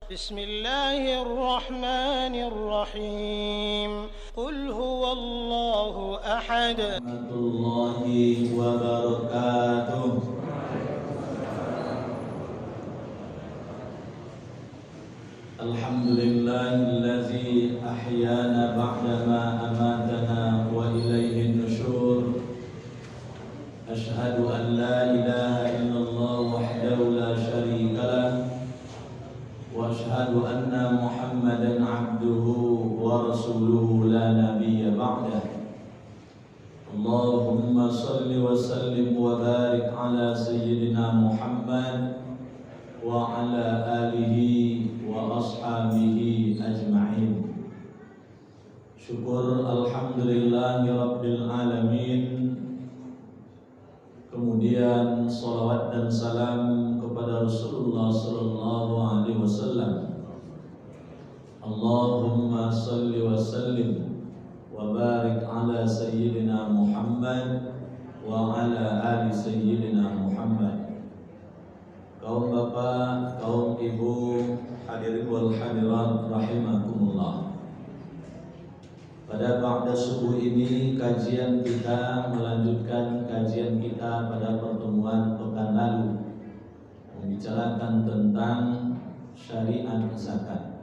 بسم الله الرحمن الرحيم قل هو الله أحد ورحمة الله وبركاته. الحمد لله الذي أحيانا بعدما أماتنا وإليه النشور. أشهد أن لا إله إلا الله وحده لا شريك له، وأشهد أن محمدا عبده ورسوله لا نبي بعده. اللهم صل وسلم وبارك على سيدنا محمد وعلى آله وأصحابه أجمعين. Syukur alhamdulillahi rabbil alamin. Kemudian salawat dan salam kepada Rasulullah sallallahu alaihi wasallam. Allahumma salli wa sallim wa barik ala sayyidina Muhammad wa ala ali sayyidina Muhammad. Kaum bapak, kaum ibu, hadirin wal hadirat rahimakumullah. Pada ba'da subuh ini kajian kita melanjutkan kajian kita pada pertemuan pekan lalu, membicarakan tentang syariat zakat.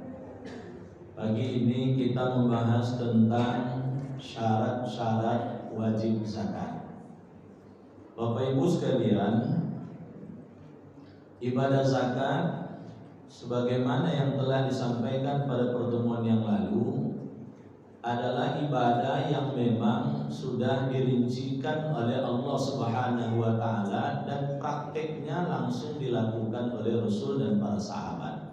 Pagi ini kita membahas tentang syarat-syarat wajib zakat. Bapak Ibu sekalian, ibadah zakat sebagaimana yang telah disampaikan pada pertemuan yang lalu adalah ibadah yang memang sudah dirincikan oleh Allah Subhanahu wa taala dan prakteknya langsung dilakukan oleh Rasul dan para sahabat.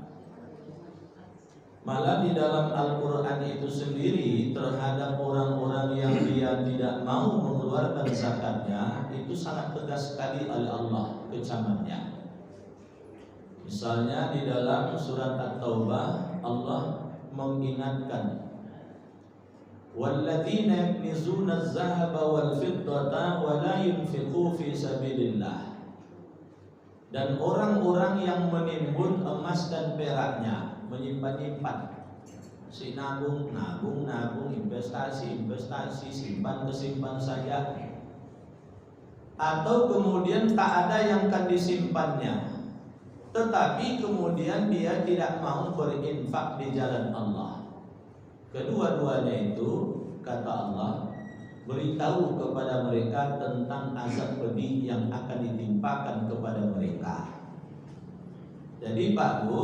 Malah di dalam Al-Qur'an itu sendiri terhadap orang-orang yang dia tidak mau mengeluarkan zakatnya itu sangat tegas sekali oleh Allah kecamannya. Misalnya di dalam surat At-Taubah Allah mengingatkan walladzina yaknizuna az-zahaba wal fiddata wa la yunfiqu fi sabilillah. Dan orang-orang yang menimbun emas dan peraknya, menyimpan-nyimpan, si nabung, investasi, simpan saja, atau kemudian tak ada yang akan disimpannya, tetapi kemudian dia tidak mau berinfak di jalan Allah. Kedua-duanya itu, kata Allah, beritahu kepada mereka tentang azab pedih yang akan ditimpakan kepada mereka. Jadi Pak Bu,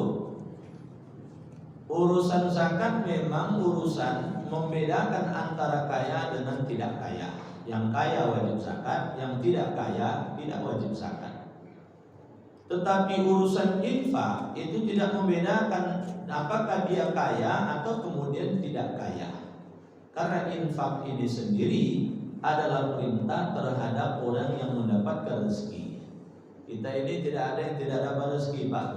urusan zakat memang urusan membedakan antara kaya dengan tidak kaya. Yang kaya wajib zakat, yang tidak kaya tidak wajib zakat. Tetapi urusan infak itu tidak membedakan apakah dia kaya atau kemudian tidak kaya. Karena infak ini sendiri adalah perintah terhadap orang yang mendapatkan rezeki. Kita ini tidak ada yang tidak dapat rezeki, Pak.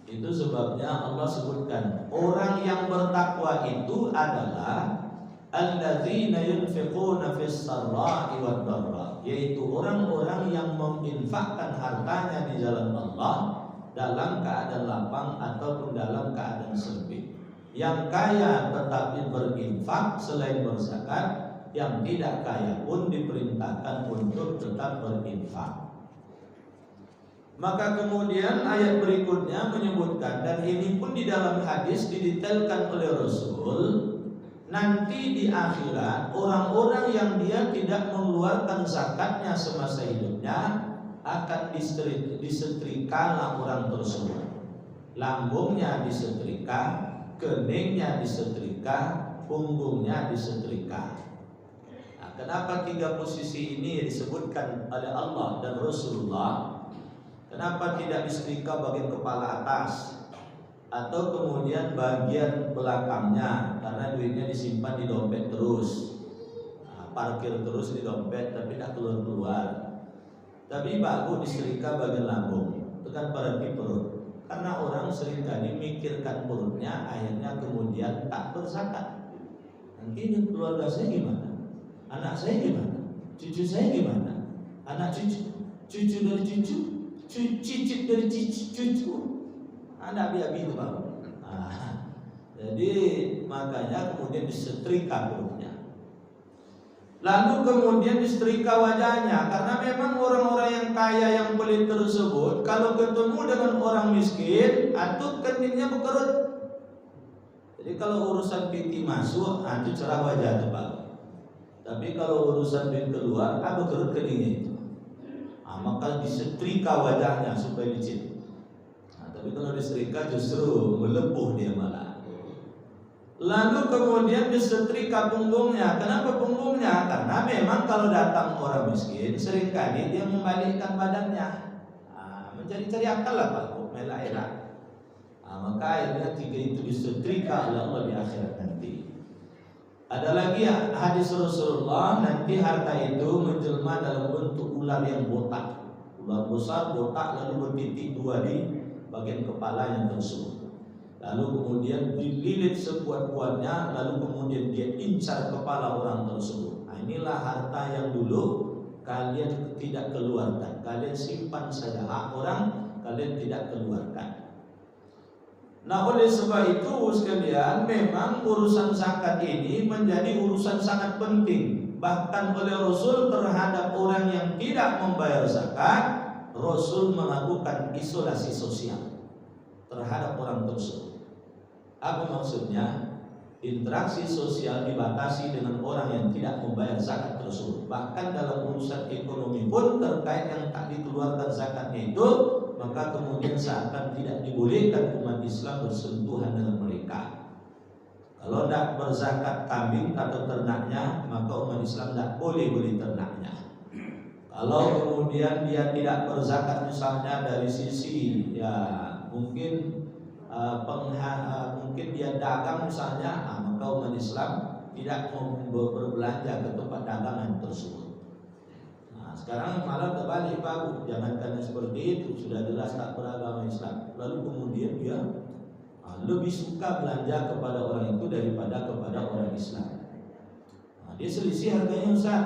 Itu sebabnya Allah sebutkan orang yang bertakwa itu adalah alladzina yunfiquna fis sarra'i wad dharra, yaitu orang-orang yang menginfakkan hartanya di jalan Allah dalam keadaan lapang ataupun dalam keadaan sempit. Yang kaya tetapi berinfak selain berzakat, yang tidak kaya pun diperintahkan untuk tetap berinfak. Maka kemudian ayat berikutnya menyebutkan, dan ini pun di dalam hadis didetailkan oleh Rasul, nanti di akhirat orang-orang yang dia tidak mengeluarkan zakatnya semasa hidupnya akan disetrikalah orang tersebut. Lambungnya disetrika, keningnya disetrika, punggungnya disetrika. Nah, kenapa tiga posisi ini disebutkan oleh Allah dan Rasulullah? Kenapa tidak disetrika bagian kepala atas atau kemudian bagian belakangnya, karena duitnya disimpan di dompet terus, parkir terus di dompet tapi tidak keluar-keluar. Tapi bagus disetrika bagian lambung, itu kan berarti perut. Karena orang seringkali mikirkan perutnya, akhirnya kemudian tak berzakat. Nanti keluarga saya gimana? Anak saya gimana? Cucu saya gimana? Anak cucu dari cucu, cicit dari cucu. Anda biar itu Pak. Nah, jadi makanya kemudian disetrika perutnya. Lalu kemudian disetrika wajahnya, karena memang orang-orang yang kaya yang pelit tersebut kalau ketemu dengan orang miskin, atau keningnya berkerut. Jadi kalau urusan piti masuk, itu cerah wajah itu Pak. Tapi kalau urusan duit keluar, berkerut keningnya itu. Maka disetrika wajahnya supaya licin. Tapi kalau disetrika justru melepuh dia malah. Lalu kemudian disetrika punggungnya. Kenapa punggungnya? Karena memang kalau datang orang miskin, seringkali dia membalikkan badannya, mencari-cari akal lah Pak, melah-elah. Maka akhirnya tiga itu disetrika oleh Allah di akhirat nanti. Ada lagi hadis Rasulullah, nanti harta itu menjelma dalam bentuk ular yang botak, ular besar botak, lalu bertitik dua di bagian kepala yang tersebut. Lalu kemudian dililit sekuat-kuatnya, lalu kemudian dia incar kepala orang tersebut. Inilah harta yang dulu kalian tidak keluarkan, kalian simpan saja hak orang, kalian tidak keluarkan. Nah, oleh sebab itu sekalian, memang urusan zakat ini menjadi urusan sangat penting. Bahkan oleh Rasul terhadap orang yang tidak membayar zakat, Rasul melakukan isolasi sosial terhadap orang tersebut. Apa maksudnya? Interaksi sosial dibatasi dengan orang yang tidak membayar zakat tersebut. Bahkan dalam urusan ekonomi pun terkait yang tak dikeluarkan zakatnya itu, maka kemudian seakan tidak dibolehkan umat Islam bersentuhan dengan mereka. Kalau tidak berzakat kambing atau ternaknya, maka umat Islam tidak boleh beli ternaknya. Kalau kemudian dia tidak berzakat misalnya dari sisi mungkin mungkin dia dagang misalnya, maka umat Islam tidak mau berbelanja ke tempat dagangan tersebut. Sekarang malah terbalik Pak, jangankan seperti itu, sudah jelas tak beragama Islam. Lalu kemudian dia lebih suka belanja kepada orang itu daripada kepada orang Islam. Dia selisih harganya Ustaz.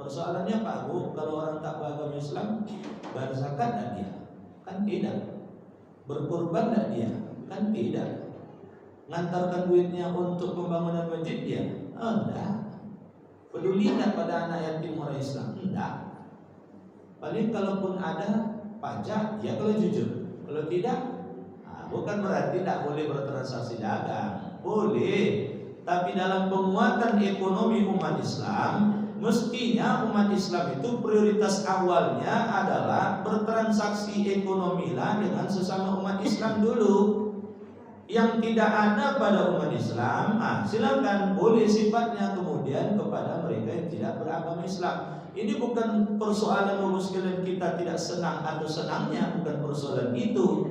Persoalannya Pak Bu, kalau orang tak beragama Islam, bayar zakat tak dia? Kan tidak. Berkorban tak dia? Kan tidak. Ngantarkan duitnya untuk pembangunan masjid dia? Enggak. Peduli tak pada anak yatim orang Islam? Enggak. Paling kalaupun ada pajak, ya kalau jujur. Kalau tidak, bukan berarti tidak boleh bertransaksi dagang. Boleh. Tapi dalam penguatan ekonomi umat Islam, mestinya umat Islam itu prioritas awalnya adalah bertransaksi ekonomi lah dengan sesama umat Islam dulu. Yang tidak ada pada umat Islam, silakan, boleh sifatnya kemudian kepada mereka yang tidak beragama Islam. Ini bukan persoalan sekalian kita tidak senang atau senangnya, bukan persoalan itu.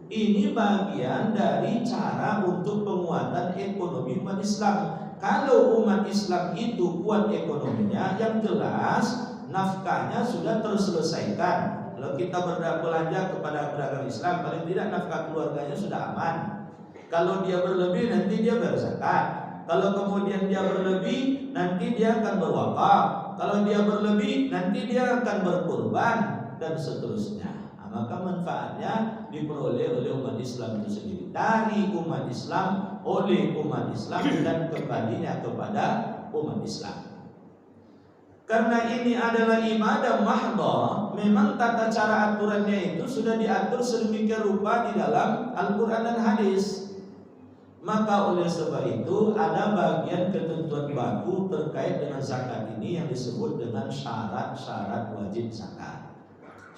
Ini bagian dari cara untuk penguatan ekonomi umat Islam. Kalau umat Islam itu kuat ekonominya, yang jelas nafkahnya sudah terselesaikan. Kalau kita belanja kepada pedagang Islam, paling tidak nafkah keluarganya sudah aman. Kalau dia berlebih, nanti dia berzakat. Kalau kemudian dia berlebih, nanti dia akan berwakaf. Kalau dia berlebih, nanti dia akan berkurban dan seterusnya. Maka manfaatnya diperoleh oleh umat Islam itu sendiri, dari umat Islam, oleh umat Islam, dan kembalinya kepada umat Islam. Karena ini adalah ibadah mahdhah, memang tata cara aturannya itu sudah diatur sedemikian rupa di dalam Al-Quran dan hadis. Maka oleh sebab itu ada bagian ketentuan baku terkait dengan zakat ini yang disebut dengan syarat-syarat wajib zakat.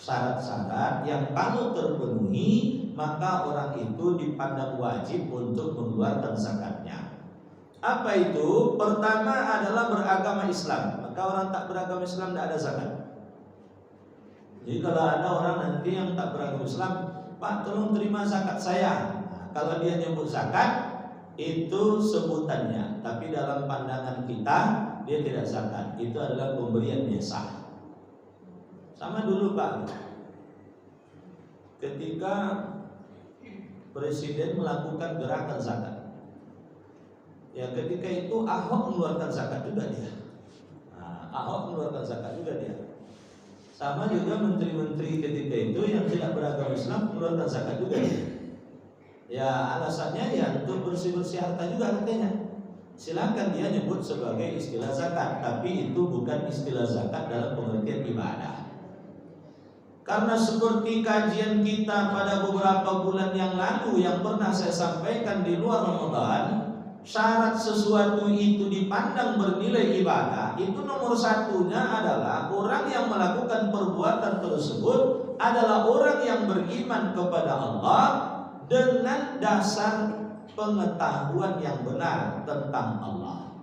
Syarat-syarat yang kalau terpenuhi, maka orang itu dipandang wajib untuk mengeluarkan zakatnya. Apa itu? Pertama adalah beragama Islam. Maka orang tak beragama Islam tidak ada zakat. Jadi kalau ada orang nanti yang tak beragama Islam, Pak tolong terima zakat saya. Kalau dia nyebut zakat, itu sebutannya, tapi dalam pandangan kita dia tidak zakat. Itu adalah pemberian biasa. Sama dulu Pak, ketika Presiden melakukan gerakan zakat, ya ketika itu Ahok mengeluarkan zakat juga dia. Ahok mengeluarkan zakat juga dia. Sama juga menteri-menteri ketika itu yang tidak beragama Islam mengeluarkan zakat juga dia. Ya alasannya ya untuk bersih-bersih harta juga katanya. Silakan dia nyebut sebagai istilah zakat, tapi itu bukan istilah zakat dalam pengertian ibadah. Karena seperti kajian kita pada beberapa bulan yang lalu yang pernah saya sampaikan di luar Ramadan, syarat sesuatu itu dipandang bernilai ibadah, itu nomor satunya adalah orang yang melakukan perbuatan tersebut adalah orang yang beriman kepada Allah dengan dasar pengetahuan yang benar tentang Allah.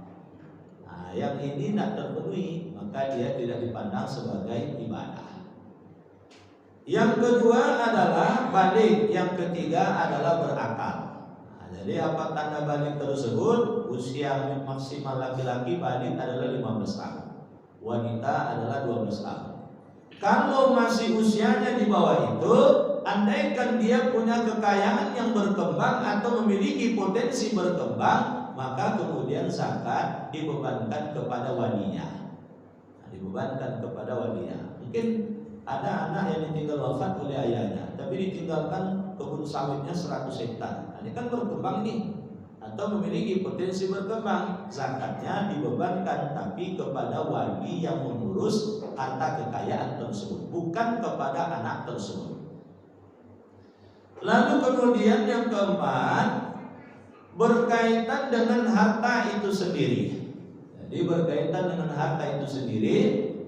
Nah, yang ini tidak terpenuhi, maka dia tidak dipandang sebagai ibadah. Yang kedua adalah balik, yang ketiga adalah berakal. Nah, jadi apa tanda balik tersebut? Usia maksimal laki-laki balik adalah 15 tahun, wanita adalah 12 tahun. Kalau masih usianya di bawah itu, andaikan dia punya kekayaan yang berkembang atau memiliki potensi berkembang, maka kemudian zakat dibebankan kepada walinya. Nah, dibebankan kepada walinya. Mungkin ada anak yang ditinggal wafat oleh ayahnya, tapi ditinggalkan kebun sawitnya 100 hektar. Nah, ini kan berkembang nih, atau memiliki potensi berkembang, zakatnya dibebankan tapi kepada wali yang mengurus harta kekayaan tersebut, bukan kepada anak tersebut. Lalu kemudian yang keempat, berkaitan dengan harta itu sendiri. Jadi berkaitan dengan harta itu sendiri,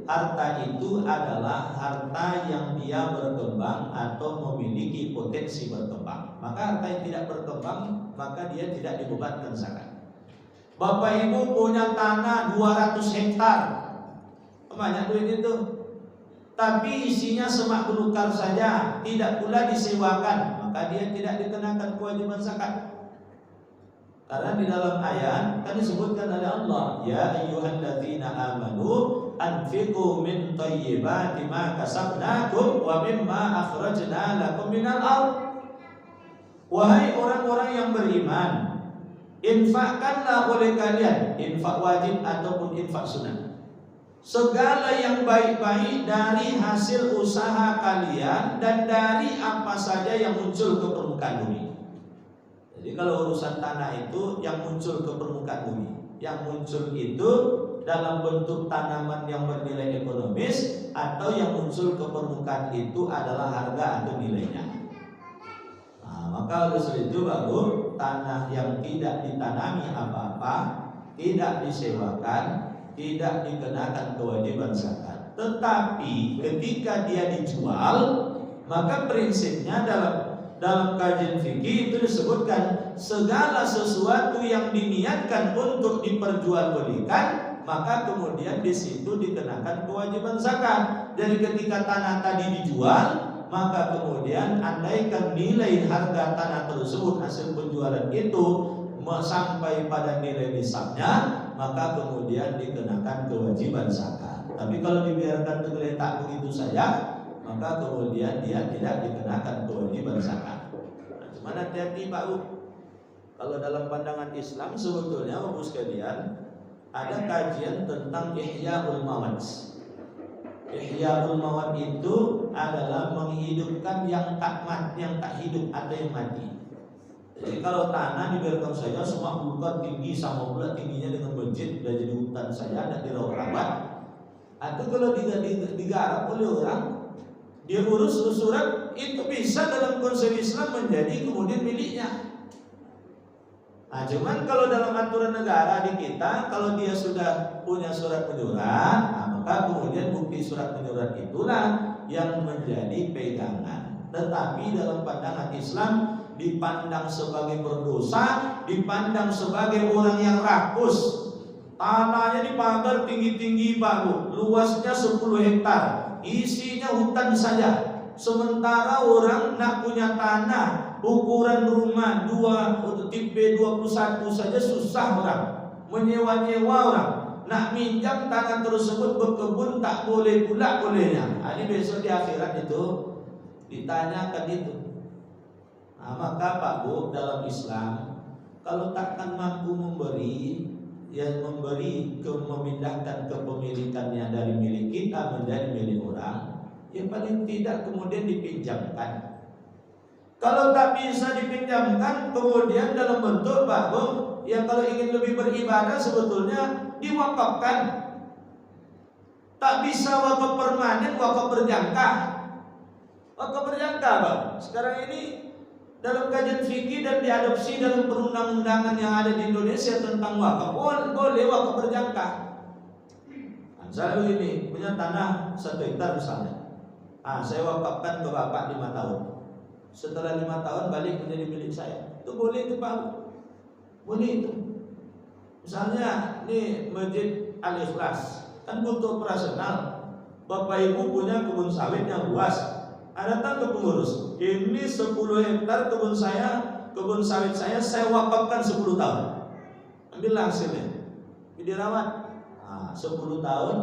harta itu adalah harta yang dia berkembang atau memiliki potensi berkembang. Maka harta yang tidak berkembang, maka dia tidak dibebankan zakat. Bapak ibu punya tanah 200 hektar, banyak duit itu, tapi isinya semak belukar saja, tidak pula disewakan, maka dia tidak dikenakan kewajiban zakat. Karena di dalam ayat kan disebutkan oleh Allah, ya ayyuhalladzina amanu anfiqu min thayyibati ma kasabnakum wa mimma akhrajna lakum minal ardh. Wahai orang-orang yang beriman, infakkanlah oleh kalian, infak wajib ataupun infak sunnah, segala yang baik-baik dari hasil usaha kalian dan dari apa saja yang muncul ke permukaan bumi. Jadi kalau urusan tanah itu yang muncul ke permukaan bumi, yang muncul itu dalam bentuk tanaman yang bernilai ekonomis, atau yang muncul ke permukaan itu adalah harga atau nilainya. Nah, maka oleh sebab itu baru tanah yang tidak ditanami apa-apa, tidak disewakan, tidak dikenakan kewajiban zakat. Tetapi ketika dia dijual, maka prinsipnya dalam kajian fikih itu disebutkan segala sesuatu yang diniatkan untuk diperjualbelikan, maka kemudian di situ dikenakan kewajiban zakat. Jadi ketika tanah tadi dijual, maka kemudian andaikan nilai harga tanah tersebut hasil penjualan itu sampai pada nilai nisabnya, maka kemudian dikenakan kewajiban zakat. Tapi kalau dibiarkan tergeletak begitu saja, maka kemudian dia tidak dikenakan kewajiban zakat. Nah, cuman hati-hati Pak U, kalau dalam pandangan Islam sebetulnya Bapak sekalian ada kajian tentang Ihya'ul Mawad. Ihya'ul Mawad itu adalah menghidupkan yang tak mati, yang tak hidup atau yang mati. Jadi kalau tanah dibiarkan saja semua belukar tinggi sama pula tingginya dengan masjid, sudah jadi hutan saja, tidak dirawat. Atau kalau digarap oleh orang, dia urus surat, itu bisa dalam konsep Islam menjadi kemudian miliknya. Nah, cuman kalau dalam aturan negara di kita, kalau dia sudah punya surat menyurat, nah, maka kemudian bukti surat menyurat itulah yang menjadi pegangan. Tetapi dalam pandangan Islam dipandang sebagai berdosa, dipandang sebagai orang yang rakus. Tanahnya dipagar tinggi-tinggi baru, luasnya 10 hektar, isinya hutan saja. Sementara orang nak punya tanah ukuran rumah 2 tipe 21 saja susah orang, menyewa-nyewa orang. Nak minjam tanah tersebut berkebun tak boleh pula bolehnya. Ini besok di akhirat itu ditanyakan itu. Nah, maka Pak Bu, dalam Islam kalau takkan mampu memberi, yang memindahkan kepemilikannya dari milik kita menjadi milik orang, yang paling tidak kemudian dipinjamkan. Kalau tak bisa dipinjamkan, kemudian dalam bentuk bahwa yang kalau ingin lebih beribadah sebetulnya diwakafkan. Tak bisa wakaf permanen, wakaf berjangka. Wakaf berjangka, Bang. Sekarang ini dalam kajian fikih dan diadopsi dalam perundang-undangan yang ada di Indonesia tentang wakaf, boleh wakaf berjangka. Misalnya begini, punya tanah 1 hektar misalnya. Saya wakafkan ke bapak 5 tahun. Setelah 5 tahun balik menjadi milik saya. Itu boleh itu Pak. Boleh itu. Misalnya ini Masjid Al-Ikhlas kan butuh operasional. Bapak Ibu punya kebun sawit yang luas. Datang ke pengurus. Ini 10 hektar kebun sawit saya wakafkan 10 tahun. Ambillah hasilnya. Dirawat. 10 tahun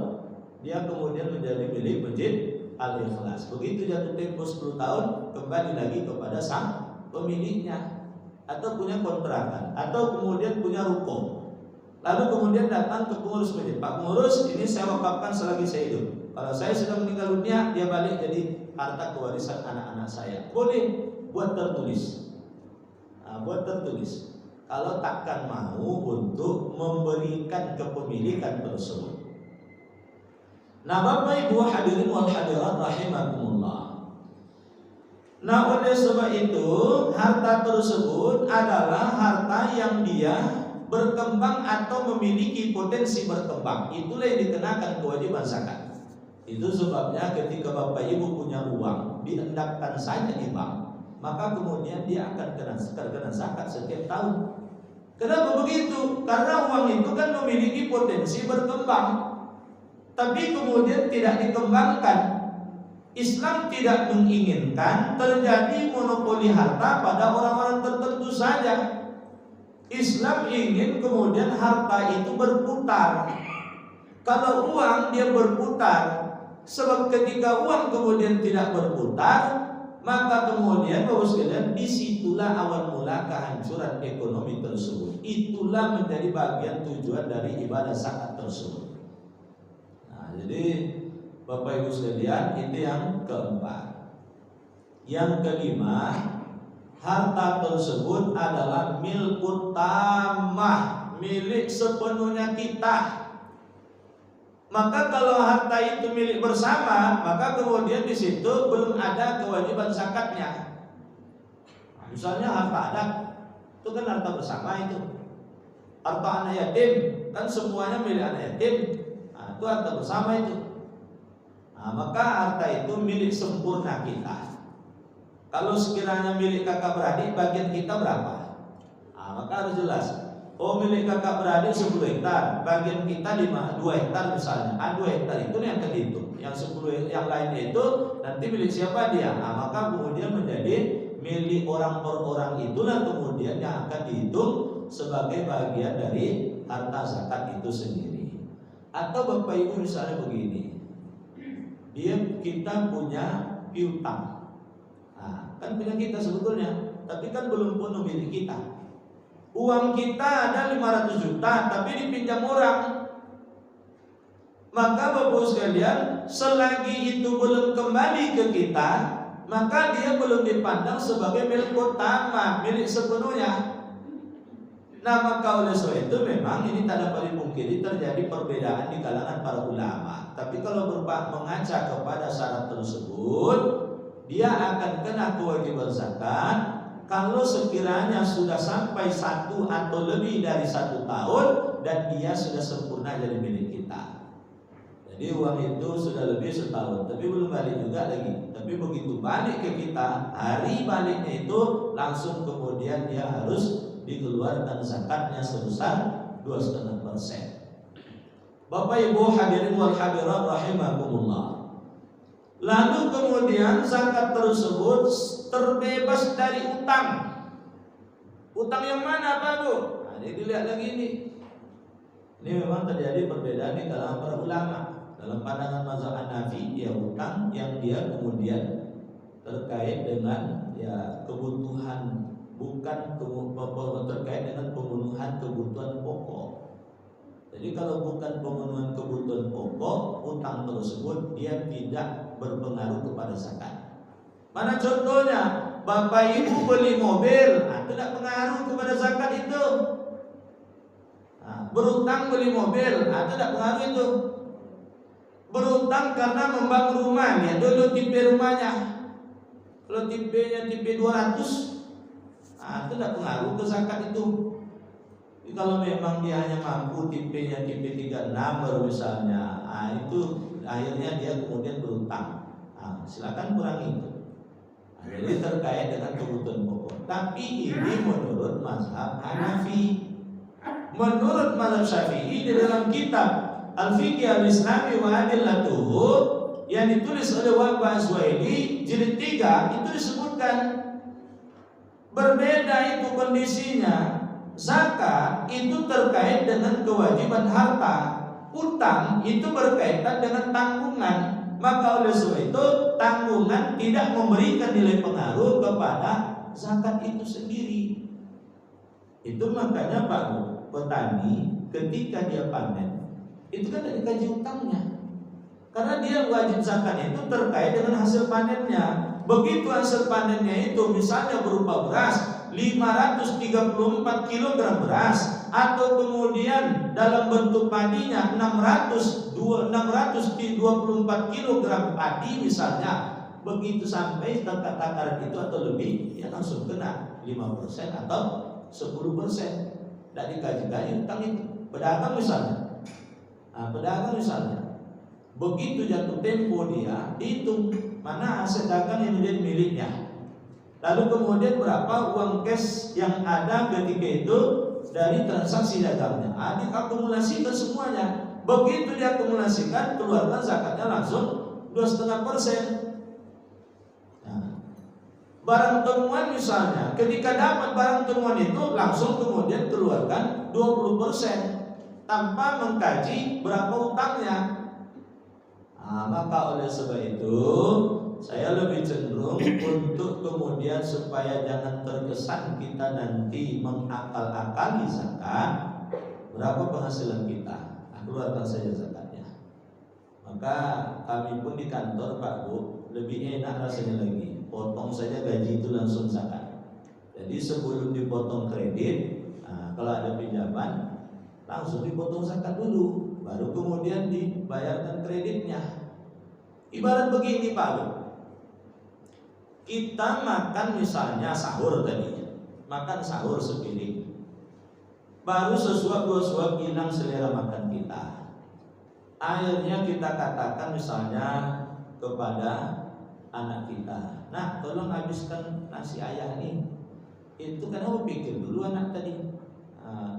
dia kemudian menjadi milik Masjid Al-Ikhlas. Begitu jatuh tempo 10 tahun kembali lagi kepada sang pemiliknya, atau punya kontrakan, atau kemudian punya ruko. Lalu kemudian datang ke pengurus masjid, Pak pengurus, ini saya wakafkan selagi saya hidup. Kalau saya sudah meninggal dunia, dia balik jadi harta kewarisan anak-anak saya. Boleh, buat tertulis. Buat tertulis. Kalau takkan mau untuk memberikan kepemilikan tersebut. Nah, Bapak Ibu hadirin wal hadirat rahimakumullah. Nah, oleh sebab itu harta tersebut adalah harta yang dia berkembang atau memiliki potensi berkembang. Itulah yang dikenakan kewajiban zakat. Itu sebabnya ketika Bapak Ibu punya uang, dihendakkan saja di bank, maka kemudian dia akan kena zakat setiap tahun. Kenapa begitu? Karena uang itu kan memiliki potensi berkembang, tapi kemudian tidak dikembangkan. Islam tidak menginginkan terjadi monopoli harta pada orang-orang tertentu saja. Islam ingin kemudian harta itu berputar. Kalau uang dia berputar, sebab ketika uang kemudian tidak berputar, maka kemudian Bapak sekalian, disitulah awal mula kehancuran ekonomi tersebut. Itulah menjadi bagian tujuan dari ibadah zakat tersebut. Nah, jadi Bapak Ibu sekalian, itu yang keempat. Yang kelima, harta tersebut adalah milkut tamah, milik sepenuhnya kita. Maka kalau harta itu milik bersama, maka kemudian di situ belum ada kewajiban zakatnya. Misalnya harta adat, itu kan harta bersama itu. Harta anak yatim, kan semuanya milik anak yatim. Itu harta bersama itu. Maka harta itu milik sempurna kita. Kalau sekiranya milik kakak beradik, bagian kita berapa? Maka harus jelas. Milik kakak beradik 10 hektar, bagian kita 2 hektar misalnya. 2 hektar itu yang terhitung. Yang 10 yang lainnya itu nanti milik siapa dia? Maka kemudian menjadi milik orang per orang, itulah kemudian yang akan dihitung sebagai bagian dari harta zakat itu sendiri. Atau Bapak Ibu misalnya begini, kita punya piutang. Kan punya kita sebetulnya, tapi kan belum penuh milik kita. Uang kita ada 500 juta, tapi dipinjam orang. Maka Bapak sekalian, selagi itu belum kembali ke kita, maka dia belum dipandang sebagai milik utama, milik sepenuhnya. Nah, maka oleh sebab itu memang ini tak dapat dipungkiri terjadi perbedaan di kalangan para ulama. Tapi kalau mengaca kepada syarat tersebut, dia akan kena kewajiban zakat kalau sekiranya sudah sampai 1 atau lebih dari 1 tahun dan dia sudah sempurna jadi milik kita. Jadi uang itu sudah lebih setahun, tapi belum balik juga lagi. Tapi begitu balik ke kita, hari baliknya itu langsung kemudian dia harus dikeluarkan zakatnya sebesar 2,5%. Bapak Ibu hadirin wal hadirat rahimakumullah. Lalu kemudian zakat tersebut terbebas dari utang. Utang yang mana Pak Bu? Ini dilihat lagi ini. Ini memang terjadi perbedaan di kalangan para ulama. Dalam pandangan mazhab Hanafi, ya utang yang dia kemudian terkait dengan kebutuhan, bukan terkait dengan pemenuhan kebutuhan pokok. Jadi kalau bukan pemenuhan kebutuhan pokok, utang tersebut dia tidak berpengaruh kepada zakat. Mana contohnya? bapak ibu beli mobil, itu tidak pengaruh kepada zakat itu. Berutang beli mobil, itu tidak pengaruh itu. Berutang karena membangun rumah, lihat dulu tipe rumahnya. Kalau tipenya tipe 200, itu tidak pengaruh ke zakat itu. Jadi kalau memang dia hanya mampu tipenya tipe 36 baru misalnya, itu akhirnya dia kemudian berutang. Silakan kurangi itu. Jadi terkait dengan kebutuhan pokok. Tapi ini menurut mazhab Hanafi. Menurut mazhab Syafi'i di dalam kitab Al-Fiqh Al-Islami wa Adillatuhu yang ditulis oleh Wahbah Zuhaili jilid 3 itu disebutkan berbeda itu kondisinya. Zakat itu terkait dengan kewajiban harta, utang itu berkaitan dengan tanggungan. Maka oleh sebab itu tanggungan tidak memberikan nilai pengaruh kepada zakat itu sendiri. Itu makanya Pak petani ketika dia panen itu kan tidak dikaji utangnya, karena dia wajib zakat itu terkait dengan hasil panennya. Begitu hasil panennya itu misalnya berupa beras 534 kg beras, atau kemudian dalam bentuk padinya 624 kg padi misalnya, begitu sampai takaran itu atau lebih, ya langsung kena 5% atau 10%. Tidak dikaji-kaji utang itu. Pedagang misalnya, begitu jatuh tempo dia hitung mana aset dagang yang menjadi miliknya, lalu kemudian berapa uang cash yang ada ketika itu dari transaksi dagangnya, diakumulasikan semuanya. Begitu diakumulasikan, keluarkan zakatnya langsung 2,5%. Barang temuan misalnya, ketika dapat barang temuan itu langsung kemudian keluarkan 20% tanpa mengkaji berapa utangnya. Maka oleh sebab itu saya lebih cenderung untuk kemudian supaya jangan terkesan kita nanti mengakal-akali zakat, berapa penghasilan kita, keluarkan saja zakatnya. Maka kami pun di kantor Pak Bu lebih enak rasanya lagi, potong saja gaji itu langsung zakat. Jadi sebelum dipotong kredit, kalau ada pinjaman langsung dipotong zakat dulu, baru kemudian dibayarkan kreditnya. Ibarat begini Pak Bu, kita makan misalnya sahur tadinya, makan sahur sepiring, baru sesuap dua suap hilang selera makan kita. Akhirnya kita katakan misalnya kepada anak kita, nak tolong habiskan nasi ayah nih. Itu kan kamu pikir dulu anak tadi.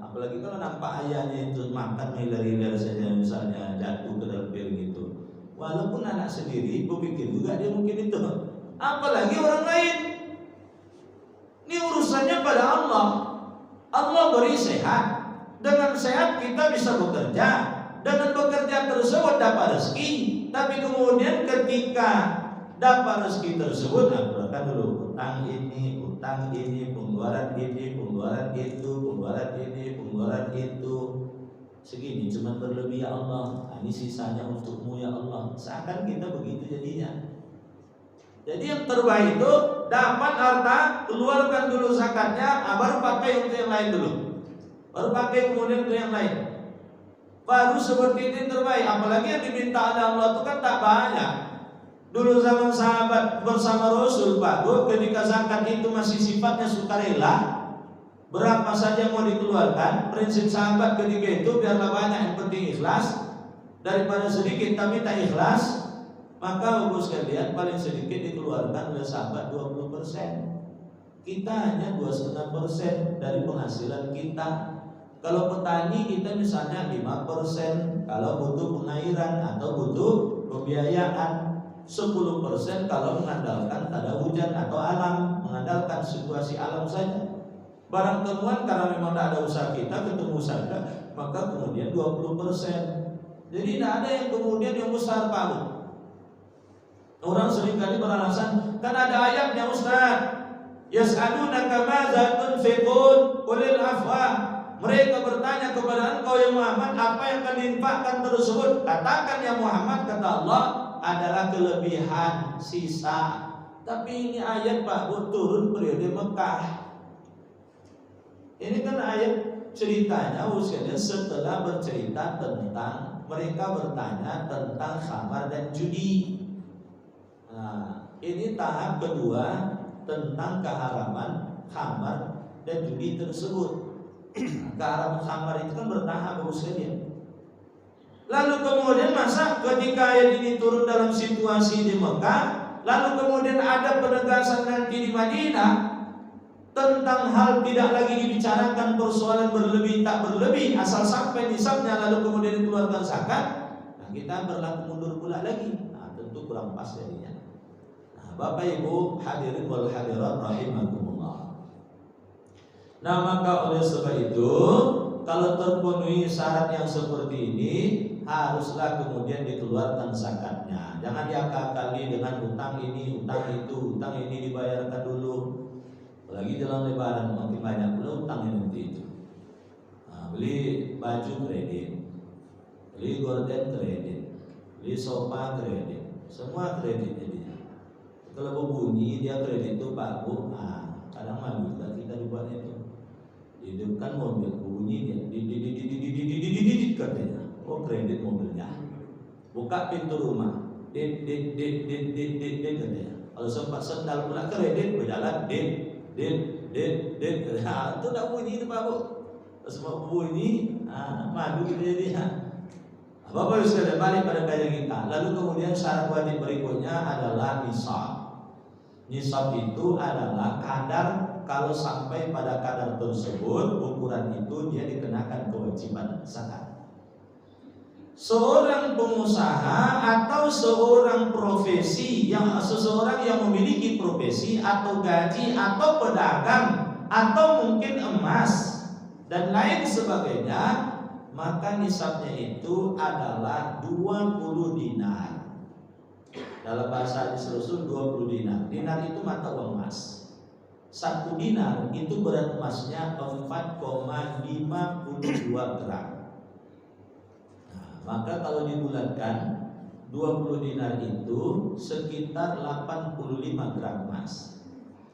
Apalagi kalau nampak ayahnya itu makan hiler-hiler saja misalnya, jatuh ke dalam piring itu. Walaupun anak sendiri berpikir juga dia mungkin itu. Apalagi orang lain. Ini urusannya pada Allah. Allah beri sehat. Dengan sehat kita bisa bekerja. Dengan bekerja tersebut dapat rezeki. Tapi kemudian ketika dapat rezeki tersebut, keluarkan dulu utang ini, pengeluaran ini, pengeluaran itu, pengeluaran ini, pengeluaran itu. Segini cuma berlebih ya Allah. Ini sisanya untukmu ya Allah. Seakan kita begitu jadinya. Jadi yang terbaik itu dapat harta, keluarkan dulu zakatnya, baru pakai untuk yang lain dulu. Baru pakai kemudian untuk yang lain. Baru seperti itu yang terbaik. Apalagi yang diminta oleh Allah itu kan tak banyak. Dulu zaman sahabat bersama Rasul Pak Bu, ketika zakat itu masih sifatnya sukarela, berapa saja mau dikeluarkan, prinsip sahabat ketika itu biarlah banyak yang penting ikhlas daripada sedikit tapi tak ikhlas. Maka Bapak sekalian paling sedikit dikeluarkan oleh sahabat 20%. Kita hanya 2,5% dari penghasilan kita. Kalau petani kita misalnya 5% kalau butuh pengairan atau butuh pembiayaan. 10% kalau mengandalkan tanda hujan atau alam, mengandalkan situasi alam saja. Barang temuan karena memang tidak ada usaha kita, ketemu saja, maka kemudian 20%. Jadi tidak ada yang kemudian yang besar Pak. Orang seringkali beralasan, kan ada ayatnya Ustaz, yas'alunaka madza tunfiqun qulil afwa. Mereka bertanya kepada engkau ya Muhammad, apa yang akan diinfakkan tersebut? Katakan ya Muhammad, kata Allah, adalah kelebihan sisa. Tapi ini ayat Pak Bu turun periode Mekah. Ini kan ayat ceritanya usianya setelah bercerita tentang mereka bertanya tentang khamar dan judi. Nah, ini tahap kedua tentang keharaman khamar dan judi tersebut. Keharaman khamar itu kan bertahap usianya. Lalu kemudian masa ketika ayat ini turun dalam situasi di Mekah, lalu kemudian ada penegasan nanti di Madinah tentang hal tidak lagi dibicarakan persoalan berlebih tak berlebih asal sampai nisabnya lalu kemudian dikeluarkan zakat. Nah, kita berlaku mundur pula lagi. Nah, tentu kurang pas jadinya. Nah, Bapak Ibu hadirin wal hadirat rahimakumullah. Nah, maka oleh sebab itu kalau terpenuhi syarat yang seperti ini haruslah kemudian dikeluarkan zakatnya. Jangan diakal-akali dengan utang ini, utang itu, utang ini dibayarkan dulu. Apalagi dalam lebaran makin banyak pula utangnya nanti itu. Nah, beli baju kredit, beli gorden kredit, beli sofa kredit, semua kredit jadinya. Kalau berbunyi dia kredit itu Pak Bu, kadang malu juga kita dibuat itu. Hidupkan mobil bunyi dia, di katanya. Oh kredit mobilnya. Buka pintu rumah, dit katanya. Kalau sempat sendal pula kredit berjalan dit. Nah, itu tak bunyi itu Pak Bu. Semua bunyi, madu gitu jadinya. Bapak sudah balik pada kajian kita. Lalu kemudian syarat wajib berikutnya adalah nisab. Nisab itu adalah kadar, kalau sampai pada kadar tersebut, ukuran itu dia dikenakan kewajiban zakat. Seorang pengusaha atau seorang profesi seseorang yang memiliki profesi atau gaji atau pedagang atau mungkin emas dan lain sebagainya, maka nisabnya itu adalah 20 dinar. Dalam bahasa hadis Rasul 20 dinar. Dinar itu mata uang emas. 1 dinar itu berat emasnya 4,52 gram. Maka kalau dibulatkan 20 dinar itu sekitar 85 gram emas.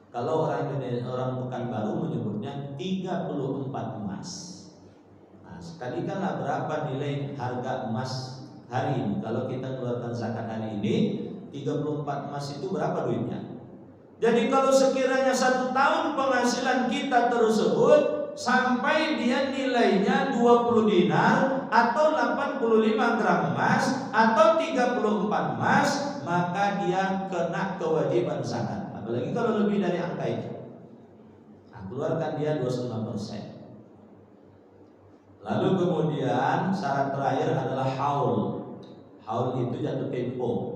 Kalau orang Pekanbaru menyebutnya 34 emas. Nah, sekalikanlah berapa nilai harga emas hari ini. Kalau kita keluarkan zakat hari ini 34 emas itu berapa duitnya? Jadi kalau sekiranya 1 tahun penghasilan kita tersebut sampai dia nilainya 20 dinar atau 85 gram emas atau 34 emas, maka dia kena kewajiban zakat. Apalagi kalau lebih dari angka itu. Nah, keluarkan dia 25%. Lalu kemudian syarat terakhir adalah haul. Haul itu jatuh tempo.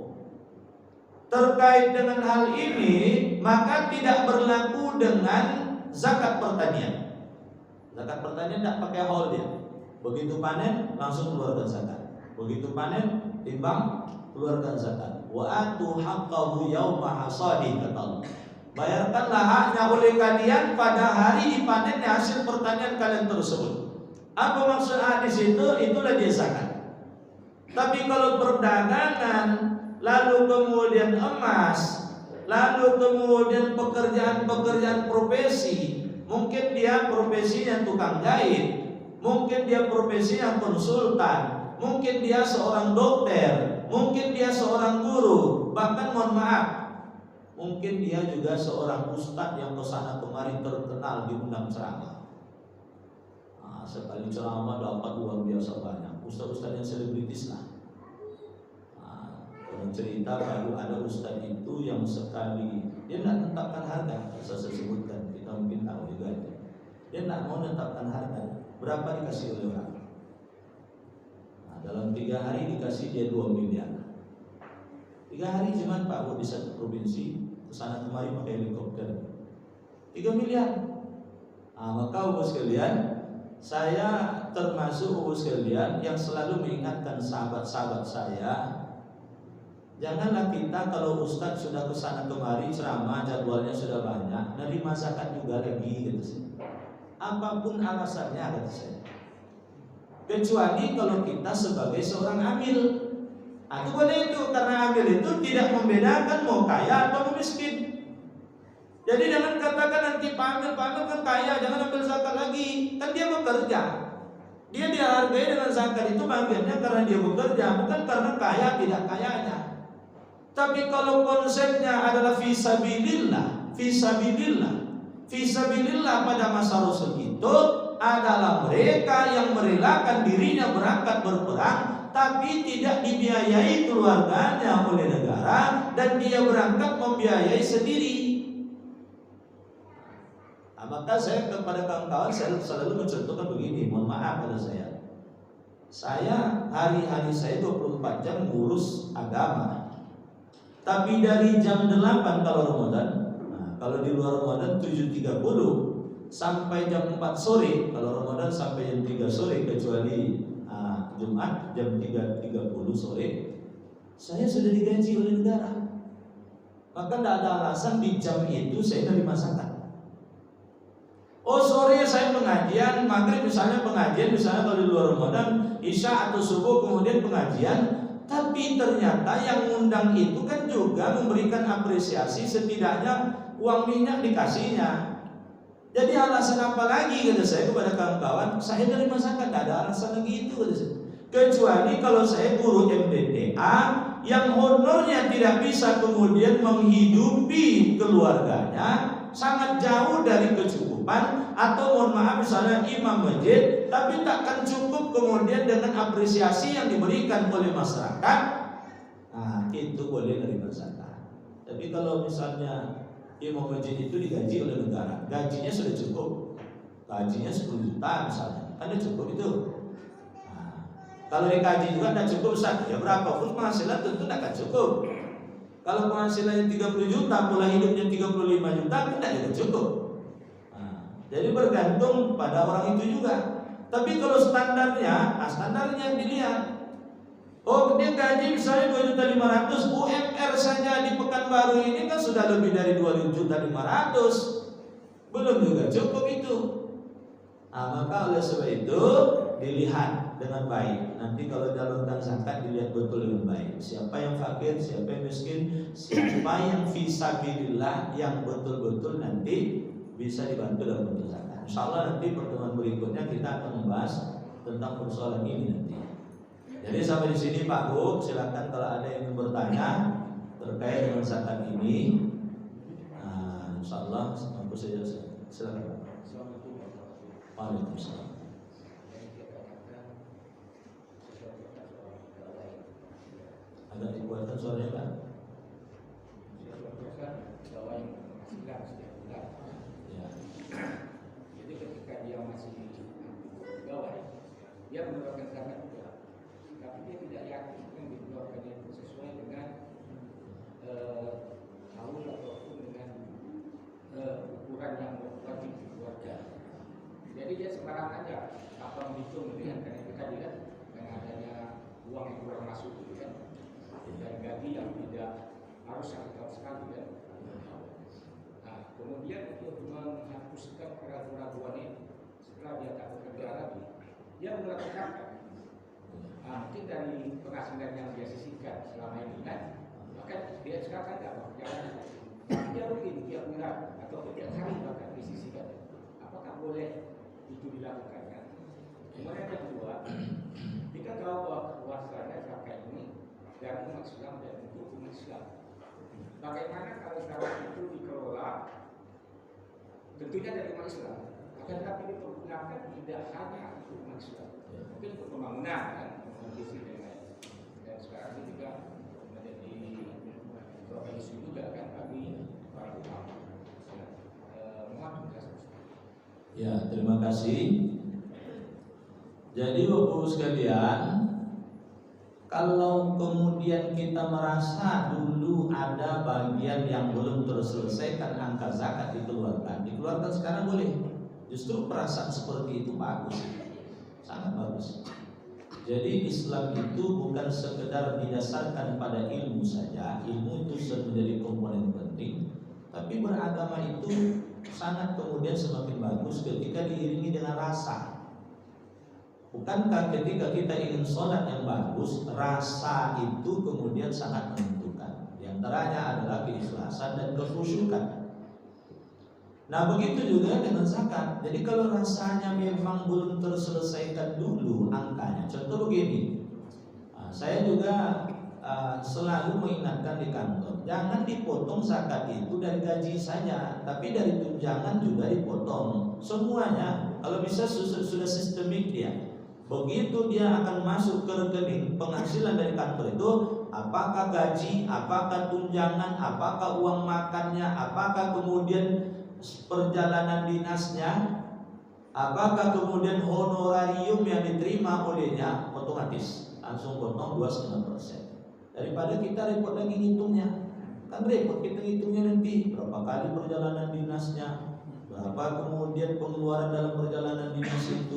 Terkait dengan hal ini, maka tidak berlaku dengan zakat pertanian. Zakat pertanian tidak pakai haul dia. Begitu panen langsung keluarkan zakat. Begitu panen timbang keluarkan zakat. Wa atu haqqahu yauma hasadi, kata Allah. Bayarkanlah haknya oleh kalian pada hari dipanennya hasil pertanian kalian tersebut. Apa maksud hadis itu? Itulah dia zakat. Tapi kalau perdagangan, lalu kemudian emas, lalu kemudian pekerjaan profesi, mungkin dia profesinya tukang jahit, mungkin dia profesinya konsultan, mungkin dia seorang dokter, mungkin dia seorang guru, bahkan mohon maaf, mungkin dia juga seorang ustadz yang kesana kemari terkenal diundang ceramah. Sekali ceramah dapat uang biasa banyak. Ustadz-ustadz yang selebritis lah. Cerita baru ada ustadz itu yang sekali dia tidak menetapkan harga. Saya sebutkan, kita mungkin tahu juga. Dia tidak mau menetapkan harga. Berapa dikasih oleh orang? Dalam 3 hari dikasih dia 2 miliar. 3 hari cuman Pak Bu di satu provinsi kesana kemari pakai helikopter. 3 miliar. Maka Ibu sekalian, saya termasuk Ibu sekalian yang selalu mengingatkan sahabat-sahabat saya, janganlah kita kalau ustadz sudah kesana kemari ceramah, jadwalnya sudah banyak, nerima zakat juga lagi gitu sih. Apapun alasannya kata saya. Kecuali kalau kita sebagai seorang amil. Itu boleh itu, karena ambil itu tidak membedakan mau kaya atau miskin. Jadi jangan katakan nanti Pak Amir kan kaya, jangan ambil zakat lagi. Kan dia bekerja. Dia dihargai dengan zakat itu bagiannya karena dia bekerja, bukan karena kaya tidak kayanya. Tapi kalau konsepnya adalah fisabilillah pada masa Rasul itu adalah mereka yang merelakan dirinya berangkat berperang, tapi tidak dibiayai keluarganya oleh negara, dan dia berangkat membiayai sendiri. Maka saya kepada kawan-kawan saya selalu mencontohkan begini, mohon maaf pada saya hari-hari saya 24 jam ngurus agama. Tapi dari jam 8 kalau Ramadan, kalau di luar Ramadan 7.30 sampai jam 4 sore, kalau Ramadan sampai jam 3 sore kecuali Jumat jam 3.30 sore, saya sudah digaji oleh negara. Maka tidak ada alasan di jam itu saya nerima zakat. Oh sore saya pengajian, maghrib misalnya pengajian, misalnya kalau di luar Ramadan, isya atau subuh kemudian pengajian. Tapi ternyata yang ngundang itu kan juga memberikan apresiasi, setidaknya uang minyak dikasihnya. Jadi alasan apa lagi kata saya kepada kawan-kawan, saya nerima zakat, tidak ada alasan lagi itu kata saya. Kecuali kalau saya guru MDTA yang honornya tidak bisa kemudian menghidupi keluarganya, sangat jauh dari kecukupan, atau mohon maaf misalnya imam masjid tapi takkan cukup kemudian dengan apresiasi yang diberikan oleh masyarakat, itu boleh nerima zakat. Tapi kalau misalnya imam masjid itu digaji oleh negara, gajinya sudah cukup, gajinya 10 juta misalnya, kan cukup itu. Kalau dikaji juga tidak cukup, ya berapapun penghasilan tentu tidak akan cukup. Kalau penghasilannya 30 juta, pola hidupnya 35 juta, tidak juga cukup. Jadi bergantung pada orang itu juga. Tapi kalau standarnya dilihat. Oh dia gaji misalnya 2.500.000, UMR saja di Pekanbaru ini kan sudah lebih dari 2.500.000, belum juga cukup itu. Maka oleh sebab itu dilihat dengan baik. Nanti kalau jalurkan zakat dilihat betul dengan baik. Siapa yang fakir, siapa yang miskin, siapa yang fisabilillah, yang betul-betul nanti bisa dibantu dalam bentuk zakat. Insyaallah nanti pertemuan berikutnya kita akan membahas tentang persoalan ini nanti. Jadi sampai di sini Pak Bu, silakan kalau ada yang ingin bertanya terkait dengan zakat ini. Insyaallah aku saja silakan. Waalaikumsalam. Agak dikuatkan suaranya Pak. Jadi ketika dia masih pegawai, dia mengeluarkan zakat juga, tapi dia tidak yakin yang dikeluarkannya itu sesuai dengan tahun ataupun dengan ukuran yang wajib dikeluarkan. Jadi dia sembarang aja apa menghitung gitu kan, karena kita lihat dengan adanya uang yang kurang masuk gitu kan, dan gaji yang tidak harus sangat sekali kan. Kemudian untuk menghapuskan keraguan-keraguan ini, setelah dia tak bekerja lagi, dia melakukan mungkin dari penghasilan yang dia sisihkan selama ini kan, maka dia sekarang tidak jangan dia rutin tiap bulan atau tiap hari bahkan disisihkan. Apakah boleh itu dilakukan kan? Kemudian yang kedua, kita tahu bahwasanya zakat ini dari umat Islam dan untuk umat Islam. Bagaimana kalau zakat itu dikelola tentunya dari umat Islam, akan tetapi dipergunakan tidak hanya untuk umat Islam, mungkin untuk pembangunan kan, kondisi dan lain. Dan sekarang ini juga menjadi beberapa isu juga kan bagi para ulama. Mohon penjelasan. Ya, terima kasih. Jadi Bapak sekalian, kalau kemudian kita merasa dulu ada bagian yang belum terselesaikan, angka zakat dikeluarkan sekarang boleh. Justru perasaan seperti itu bagus, sangat bagus. Jadi Islam itu bukan sekedar didasarkan pada ilmu saja, ilmu itu sudah menjadi komponen penting, tapi beragama itu sangat kemudian semakin bagus ketika diiringi dengan rasa. Bukankah ketika kita ingin sholat yang bagus, rasa itu kemudian sangat menentukan. Di antaranya adalah keikhlasan dan kekhusyukan. Nah begitu juga dengan zakat. Jadi kalau rasanya memang belum terselesaikan dulu angkanya. Contoh begini, saya juga selalu mengingatkan di kantor, jangan dipotong zakat itu dari gaji saja, tapi dari tunjangan juga dipotong semuanya. Kalau bisa sudah sistemik dia. Begitu dia akan masuk ke rekening penghasilan dari kantor itu, apakah gaji, apakah tunjangan, apakah uang makannya, apakah kemudian perjalanan dinasnya, apakah kemudian honorarium yang diterima olehnya, otomatis langsung potong 2,5%. Daripada kita repot lagi ngitungnya, kan repot kita ngitungnya nanti berapa kali perjalanan dinasnya, berapa kemudian pengeluaran dalam perjalanan dinas itu,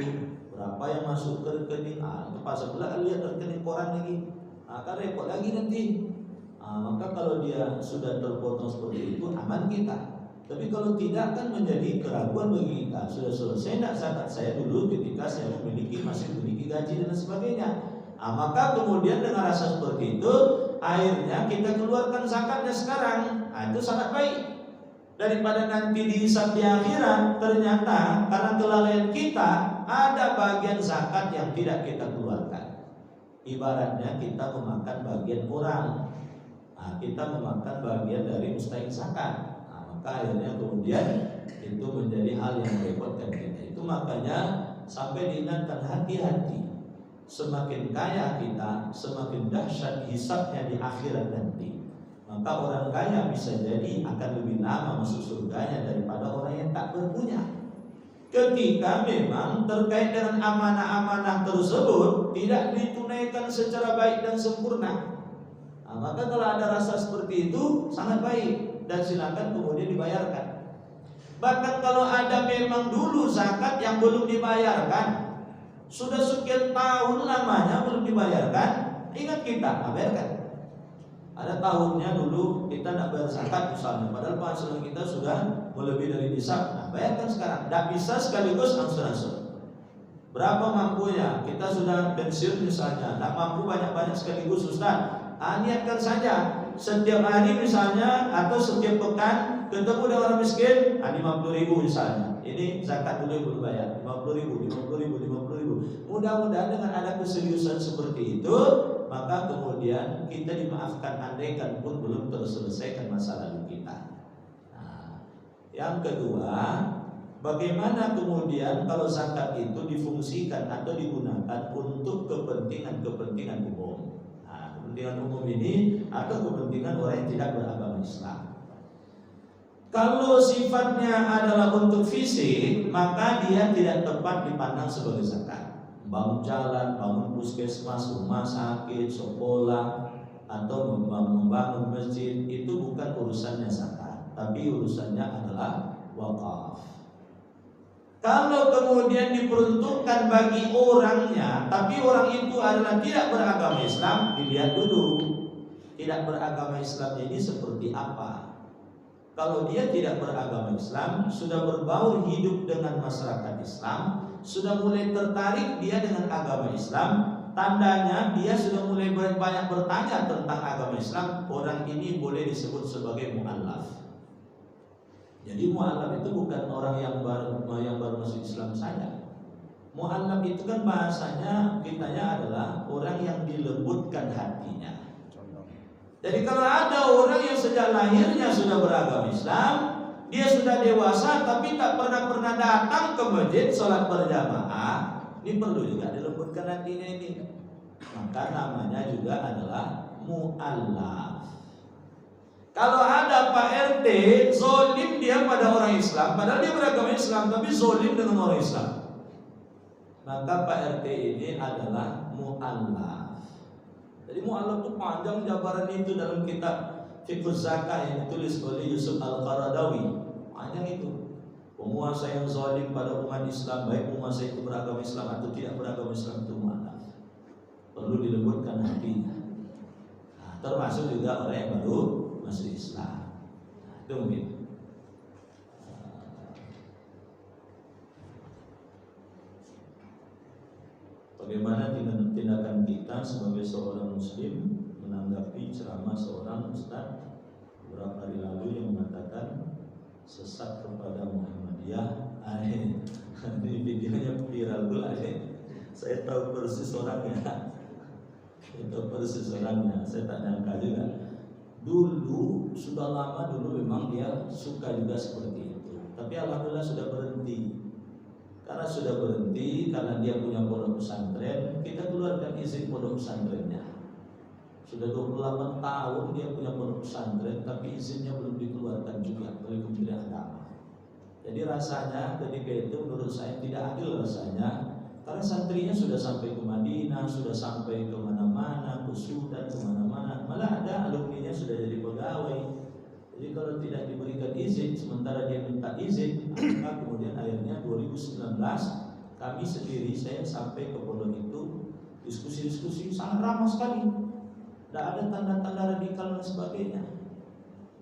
berapa yang masuk ke rekening, itu pas sebelah lihat rekening koran lagi, kan repot lagi nanti. Maka kalau dia sudah terpotong seperti itu, aman kita. Tapi kalau tidak, kan menjadi keraguan bagi kita. Sudah selesai tidak zakat saya dulu ketika saya masih memiliki gaji dan sebagainya. Maka kemudian dengan rasa seperti itu, akhirnya kita keluarkan zakatnya sekarang. Itu sangat baik. Daripada nanti dihisab di akhirat, ternyata karena kelalaian kita ada bagian zakat yang tidak kita keluarkan. Ibaratnya kita memakan bagian orang, kita memakan bagian dari mustahik zakat. Maka akhirnya kemudian itu menjadi hal yang merepotkan kita. Itu makanya sampai diingatkan, hati-hati. Semakin kaya kita, semakin dahsyat hisabnya di akhirat nanti. Maka orang kaya bisa jadi akan lebih lama masuk surganya daripada orang yang tak berpunya. Ketika memang terkait dengan amanah-amanah tersebut tidak ditunaikan secara baik dan sempurna. Maka kalau ada rasa seperti itu sangat baik dan silakan kemudian dibayarkan. Bahkan kalau ada memang dulu zakat yang belum dibayarkan, sudah sekian tahun lamanya belum dibayarkan, ingat kita bayarkan. Ada tahunnya dulu kita tidak bayar zakat misalnya, padahal penghasilan kita sudah melebihi dari nisab. Bayarkan sekarang. Tidak bisa sekaligus angsur-angsur. Berapa mampunya? Kita sudah pensiun misalnya, tidak mampu banyak-banyak sekaligus, Ustaz. Niatkan saja setiap hari misalnya atau setiap pekan ketemu dengan orang miskin, 50.000 misalnya. Ini zakat dulu belum bayar, 50.000. Mudah-mudahan dengan ada keseriusan seperti itu, maka kemudian kita dimaafkan andaikan pun belum terselesaikan masa lalu kita. Yang kedua, bagaimana kemudian kalau zakat itu difungsikan atau digunakan untuk kepentingan umum. Kepentingan umum ini atau kepentingan orang yang tidak beragama Islam. Kalau sifatnya adalah untuk fisik, maka dia tidak tepat dipandang sebagai zakat. Bangun jalan, bangun puskesmas, rumah sakit, sekolah, atau membangun masjid, itu bukan urusannya zakat, tapi urusannya adalah wakaf. Kalau kemudian diperuntukkan bagi orangnya, tapi orang itu adalah tidak beragama Islam, dilihat dulu tidak beragama Islam ini seperti apa. Kalau dia tidak beragama Islam, sudah berbaur hidup dengan masyarakat Islam, sudah mulai tertarik dia dengan agama Islam, tandanya dia sudah mulai banyak bertanya tentang agama Islam, orang ini boleh disebut sebagai mu'allaf. Jadi mu'allaf itu bukan orang yang baru masuk Islam saja. Mu'allaf itu kan bahasanya kitanya adalah orang yang dilembutkan hatinya. Jadi kalau ada orang yang sejak lahirnya sudah beragama Islam, dia sudah dewasa tapi tak pernah datang ke masjid sholat berjamaah, ini perlu juga dilembutkan hatinya ini. Maka namanya juga adalah mu'allaf. Kalau ada Pak RT zolim dia pada orang Islam, padahal dia beragama Islam tapi zolim dengan orang Islam, maka Pak RT ini adalah mu'allaf. Jadi mu'allaf itu panjang jabaran itu dalam kitab Fiqh Zakah yang ditulis oleh Yusuf Al-Qaradawi. Panjang itu. Penguasa yang zalim pada umat Islam, baik penguasa itu beragama Islam atau tidak beragama Islam, itu mu'allaf. Perlu dilembutkan hatinya. Termasuk juga orang yang baru masuk Islam. Itu mungkin. Bagaimana tindakan kita sebagai seorang muslim menanggapi ceramah seorang ustaz beberapa hari lalu yang mengatakan sesat kepada Muhammadiyah. Ini videonya viral pula. Saya tahu persis orangnya. Saya tak nyangka juga. Dulu sudah lama memang dia suka juga seperti itu. Tapi alhamdulillah sudah berhenti. Karena sudah berhenti, karena dia punya pondok pesantren, kita keluarkan izin pondok pesantrennya. Sudah 28 tahun dia punya pondok pesantren, tapi izinnya belum dikeluarkan juga oleh Kementerian Agama. Jadi rasanya ketika itu menurut saya tidak adil rasanya, karena santrinya sudah sampai ke Madinah, sudah sampai ke mana-mana, ke Sudan, ke mana-mana. Malah ada alumninya sudah jadi pegawai. Jadi kalau tidak diberikan izin, sementara dia minta izin, maka kemudian akhirnya 2019 kami sendiri, saya sampai ke pondok itu, diskusi-diskusi sangat ramah sekali. Tidak ada tanda-tanda radikal dan sebagainya.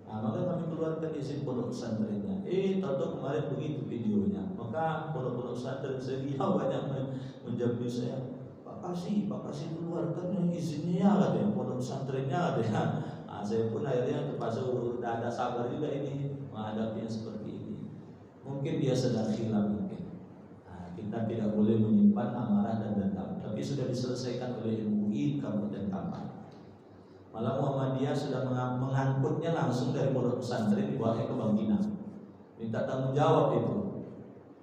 Nah, maka kami keluarkan izin pondok pesantrennya. Tahu kemarin begitu videonya. Maka pondok pesantren Seriau banyak menjawab saya, Pak Kasih keluarkan izinnya ya, katanya, pondok pesantrennya katanya. Saya pun akhirnya terpaksa udah ada sabar juga ini menghadapi yang seperti ini. Mungkin dia sedang hilang mungkin. Kita tidak boleh menyimpan amarah dan dendam. Tapi sudah diselesaikan oleh MUI Kabupaten Kampar. Malah Muhammadiyah sudah mengangkutnya langsung dari pondok pesantren dibawa ke Bangkinang. Minta tanggung jawab itu.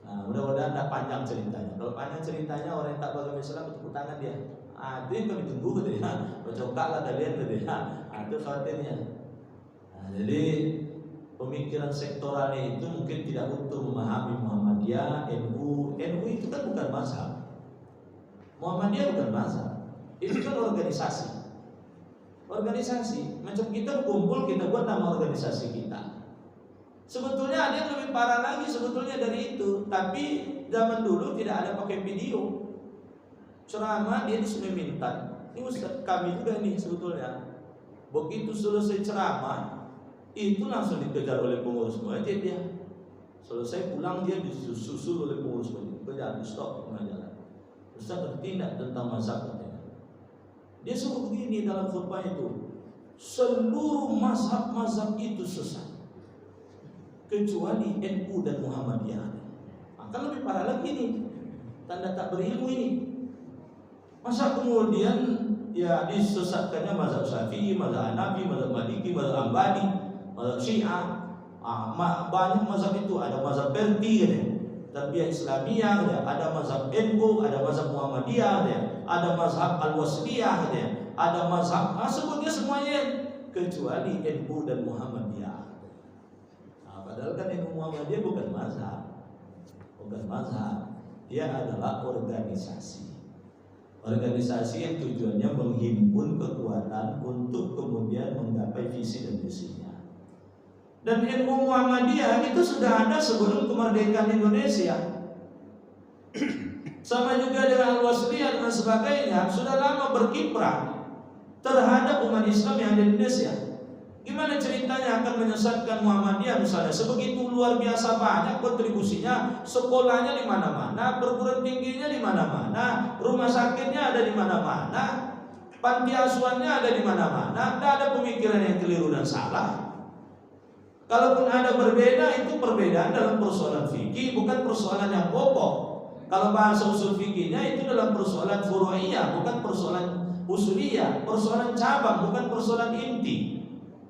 Nah, mudah-mudahan tak panjang ceritanya. Kalau panjang ceritanya orang yang tak beragama Islam tepuk tangan dia. Itu yang kami tunggu gitu ya. Bercokaklah kalian gitu ya. Itu khawatirnya. Nah, jadi pemikiran sektoralnya itu mungkin tidak utuh memahami Muhammadiyah, NU itu kan bukan mazhab. Muhammadiyah bukan mazhab. Itu kan organisasi. Macam kita kumpul, kita buat nama organisasi kita. Sebetulnya ada yang lebih parah lagi sebetulnya dari itu. Tapi zaman dulu tidak ada pakai video. Ceramah dia di Sungai Mintan. Ini Ustaz kami juga ini sebetulnya. Begitu selesai ceramah, itu langsung dikejar oleh pengurus masjid dia. Selesai pulang dia disusul oleh pengurus masjid. Kejar, di stop pengajaran. Ustaz bertindak tentang mazhab katanya. Dia suruh begini dalam khutbah itu. Seluruh mazhab itu sesat, kecuali NU dan Muhammadiyah. Maka lebih parah lagi ini. Tanda tak berilmu ini. Masa kemudian ya disesatkannya mazhab Syafi'i, mazhab Hanafi, mazhab Maliki, mazhab Ambani, mazhab Syiah. Banyak mazhab itu. Ada mazhab Perti, Tarbiyah Islamiyah, ada mazhab NU, ada mazhab Muhammadiyah, ada mazhab Al-Wasliyah, ada mazhab sebutnya semuanya kecuali NU dan Muhammadiyah. Padahal kan NU Muhammadiyah bukan mazhab. Dia adalah organisasi. Organisasi yang tujuannya menghimpun kekuatan untuk kemudian menggapai visi dan misinya. Dan NU Muhammadiyah itu sudah ada sebelum kemerdekaan Indonesia. Sama juga dengan Al-Wasliyah dan sebagainya, sudah lama berkiprah terhadap umat Islam yang ada di Indonesia. Gimana ceritanya akan menyesatkan Muhammadiyah misalnya? Sebegitu luar biasa banyak kontribusinya, sekolahnya di mana-mana, perguruan tingginya di mana-mana, rumah sakitnya ada di mana-mana, panti asuhannya ada di mana-mana. Tidak ada pemikiran yang keliru dan salah. Kalaupun ada berbeda, itu perbedaan dalam persoalan fikih, bukan persoalan yang pokok. Kalau bahasa usul fikihnya itu dalam persoalan furu'iyah, bukan persoalan usuliyah, persoalan cabang, bukan persoalan inti.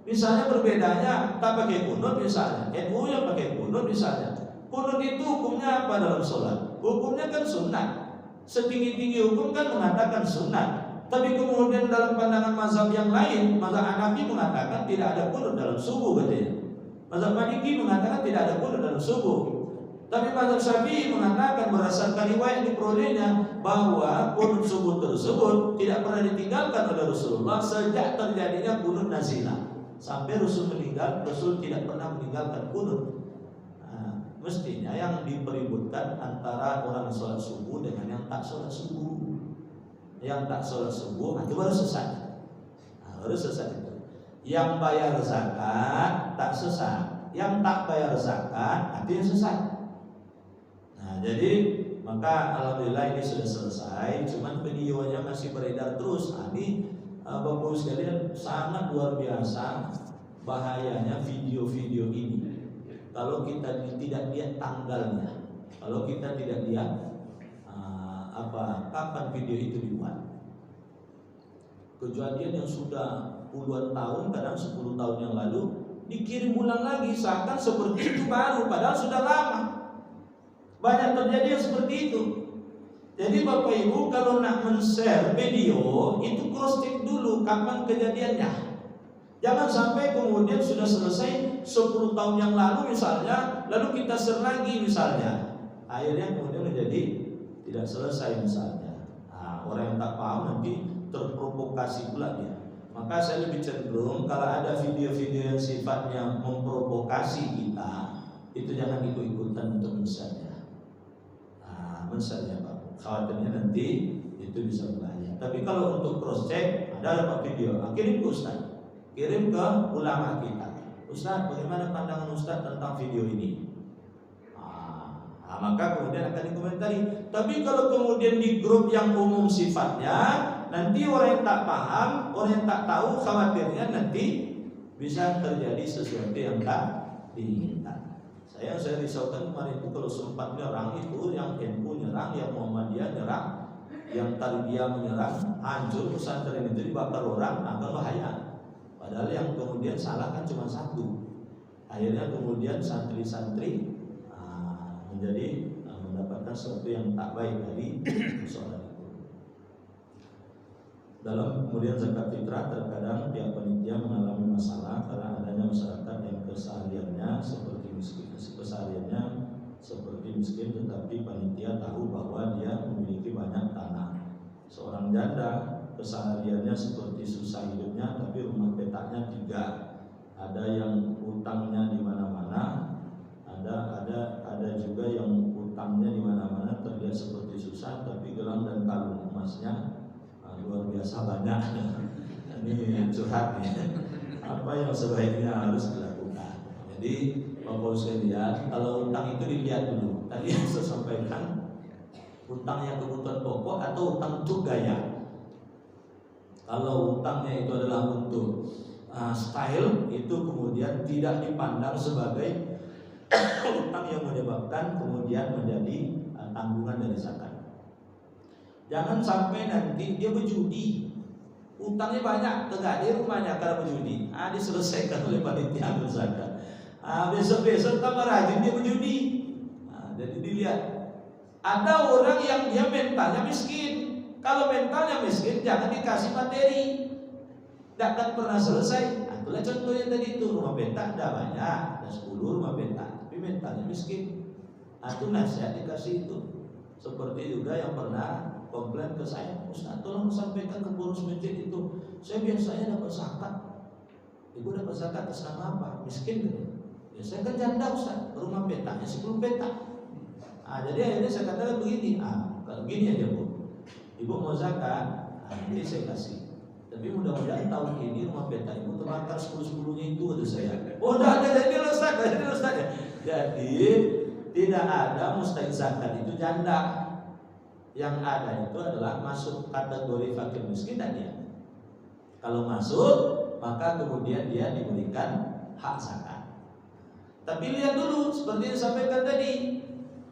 Misalnya perbedaannya tak pakai kunut misalnya, NU yang pakai kunut misalnya. Kunut itu hukumnya apa dalam sholat? Hukumnya kan sunnah. Setinggi-tinggi hukum kan mengatakan sunnah. Tapi kemudian dalam pandangan mazhab yang lain, mazhab Hanafi mengatakan tidak ada kunut dalam subuh katanya. Mazhab Maliki mengatakan tidak ada kunut dalam subuh. Tapi mazhab Syafi'i mengatakan berdasarkan riwayat diperolehnya bahwa kunut subuh tersebut tidak pernah ditinggalkan oleh Rasulullah sejak terjadinya kunut nazilah. Sampai Rasul meninggal, Rasul tidak pernah meninggalkan kunut. Mestinya yang dipeributkan antara orang sholat subuh dengan yang tak sholat subuh. Yang tak sholat subuh itu baru sesat. Baru sesat itu. Yang bayar zakat tak sesat. Yang tak bayar zakat itu yang sesat. Jadi maka alhamdulillah ini sudah selesai, cuman videonya masih beredar terus. Ini Bapak sekalian, sangat luar biasa bahayanya video-video ini. Kalau kita tidak lihat tanggalnya, kalau kita tidak lihat kapan video itu dibuat. Kejadian yang sudah puluhan tahun, kadang 10 tahun yang lalu, dikirim ulang lagi seakan seperti itu baru, padahal sudah lama. Banyak terjadi yang seperti itu. Jadi Bapak Ibu kalau nak men-share video itu cross check dulu kapan kejadiannya. Jangan sampai kemudian sudah selesai 10 tahun yang lalu misalnya, lalu kita share lagi misalnya, akhirnya kemudian menjadi tidak selesai misalnya. Orang yang tak paham nanti terprovokasi pula dia. Maka saya lebih cenderung kalau ada video-video yang sifatnya memprovokasi kita, itu jangan ikut-ikutan untuk men-share-nya. Men-share-nya Pak, khawatirnya nanti itu bisa berbahaya. Tapi kalau untuk cross check, ada dapat video, kirim ke Ustaz, kirim ke ulama kita. Ustaz, bagaimana pandangan Ustaz tentang video ini? Maka kemudian akan dikomentari. Tapi kalau kemudian di grup yang umum sifatnya, nanti orang yang tak paham, orang yang tak tahu, khawatirnya nanti bisa terjadi sesuatu yang tak diinginkan. Saya risaukan kemarin itu kalau sempat nyerang itu, yang NU nyerang, yang Muhammadiyah nyerang, yang Talibiyah menyerang, hancur pesantren itu, dibakar orang, agak bahaya. Padahal yang kemudian salah kan cuma satu. Akhirnya kemudian santri-santri menjadi mendapatkan sesuatu yang tak baik dari soal itu. Dalam kemudian zakat fitrah, terkadang pihak panitia mengalami masalah karena adanya masyarakat yang kesehariannya seperti miskin, tetapi panitia tahu bahwa dia memiliki banyak tanah. Seorang janda kesehariannya seperti susah hidupnya, tapi rumah petaknya 3. Ada yang utangnya di mana-mana, ada juga yang utangnya di mana-mana terlihat seperti susah, tapi gelang dan kalung emasnya luar biasa banyak. Ini curhat ya. Apa yang sebaiknya harus dilakukan? Jadi Bapak sekalian, kalau utang itu dilihat dulu. Tadi yang saya sampaikan, utangnya kebutuhan pokok atau utang untuk gaya. Kalau utangnya itu adalah untuk style, itu kemudian tidak dipandang sebagai utang yang menyebabkan kemudian menjadi tanggungan dari zakat. Jangan sampai nanti dia berjudi, utangnya banyak, tegak di rumahnya karena berjudi, diselesaikan oleh panitia amil zakat. Besok-besok tambah rajin dia berjudi. Jadi dilihat, ada orang yang dia mentalnya miskin. Kalau mentalnya miskin, jangan dikasih materi, tidak akan pernah selesai. Itulah contohnya tadi itu, rumah petak ada banyak, ada 10 rumah petak, tapi mentalnya miskin. Itu nasihat dikasih itu. Seperti juga yang pernah komplain ke saya, Ustaz tolong sampaikan ke pengurus masjid itu, saya biasanya dapat zakat. Ibu dapat zakat atas nama apa? Miskin gitu. Ya saya kan janda Ustaz, rumah petaknya 10 petak. Jadi akhirnya saya katakan begini, kalau gini aja Bu, Ibu mau zakat, nanti saya kasih. Tapi mudah-mudahan tahun ini rumah petak Ibu terbakar 10-10-nya itu, kata saya. Oh udah ada, jadi Ustaz. Jadi tidak ada mustahil zakat itu janda. Yang ada itu adalah masuk kategori fakir miskin dan dia. Kalau masuk, maka kemudian dia diberikan hak zakat. Tapi lihat dulu seperti yang disampaikan tadi.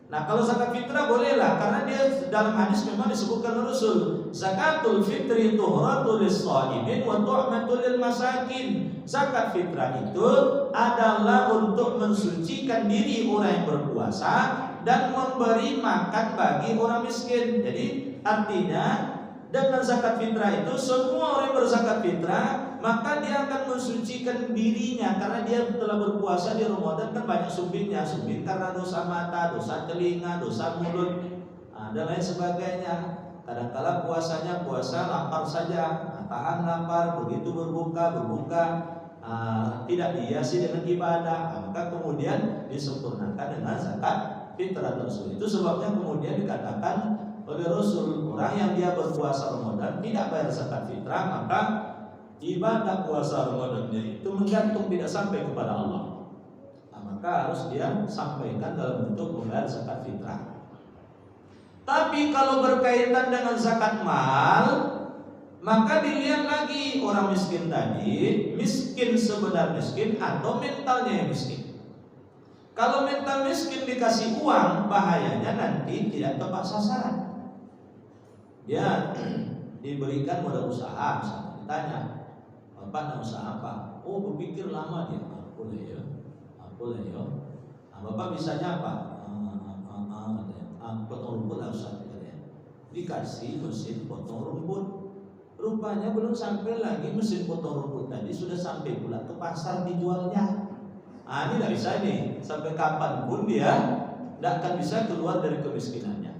Nah kalau zakat fitrah bolehlah, karena dia dalam hadis memang disebutkan Rasul, zakatul fitri tuhratul lis-shaimin wa tu'matul lil masakin. Zakat fitrah itu adalah untuk mensucikan diri orang yang berpuasa dan memberi makan bagi orang miskin. Jadi artinya dengan zakat fitrah itu semua orang yang berzakat fitrah maka dia akan mensucikan dirinya, karena dia telah berpuasa di Ramadan kan banyak sumbingnya, sumbing karena dosa mata, dosa telinga, dosa mulut, dan lain sebagainya. Kadang-kala puasanya puasa lapar saja, tahan lapar, begitu berbuka tidak dihiasi dengan ibadah, maka kemudian disempurnakan dengan zakat fitrah tersebut. Itu sebabnya kemudian dikatakan oleh Rasul, orang yang dia berpuasa Ramadan tidak bayar zakat fitrah, maka ibadah puasa Ramadannya itu menggantung tidak sampai kepada Allah. Maka harus dia sampaikan dalam bentuk membayar zakat fitrah. Tapi kalau berkaitan dengan zakat mal, maka dilihat lagi orang miskin tadi, miskin sebenar miskin atau mentalnya yang miskin. Kalau mental miskin dikasih uang, bahayanya nanti tidak tepat sasaran. Dia diberikan modal usaha, misalnya ditanya, "Bapak nak usaha apa?" "Oh, berpikir lama dia." "Boleh ya, boleh ya." "Bapak bisanya apa?" "Potong rumput lah Ustaz." Dikasih mesin potong rumput. Rupanya belum sampai lagi mesin potong rumput tadi sudah sampai pula ke pasar dijualnya. Ini tidak bisa nih, sampai kapanpun dia tidak akan bisa keluar dari kemiskinannya.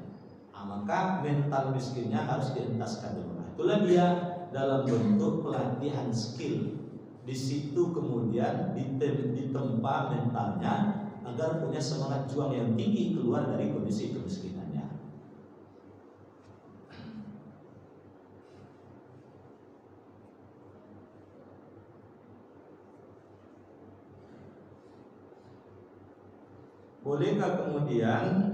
Maka mental miskinnya harus dientaskan dulu. Itulah dia dalam bentuk pelatihan skill. Di situ kemudian ditempa mentalnya agar punya semangat juang yang tinggi keluar dari kondisi kemiskinannya. Bolehkah kemudian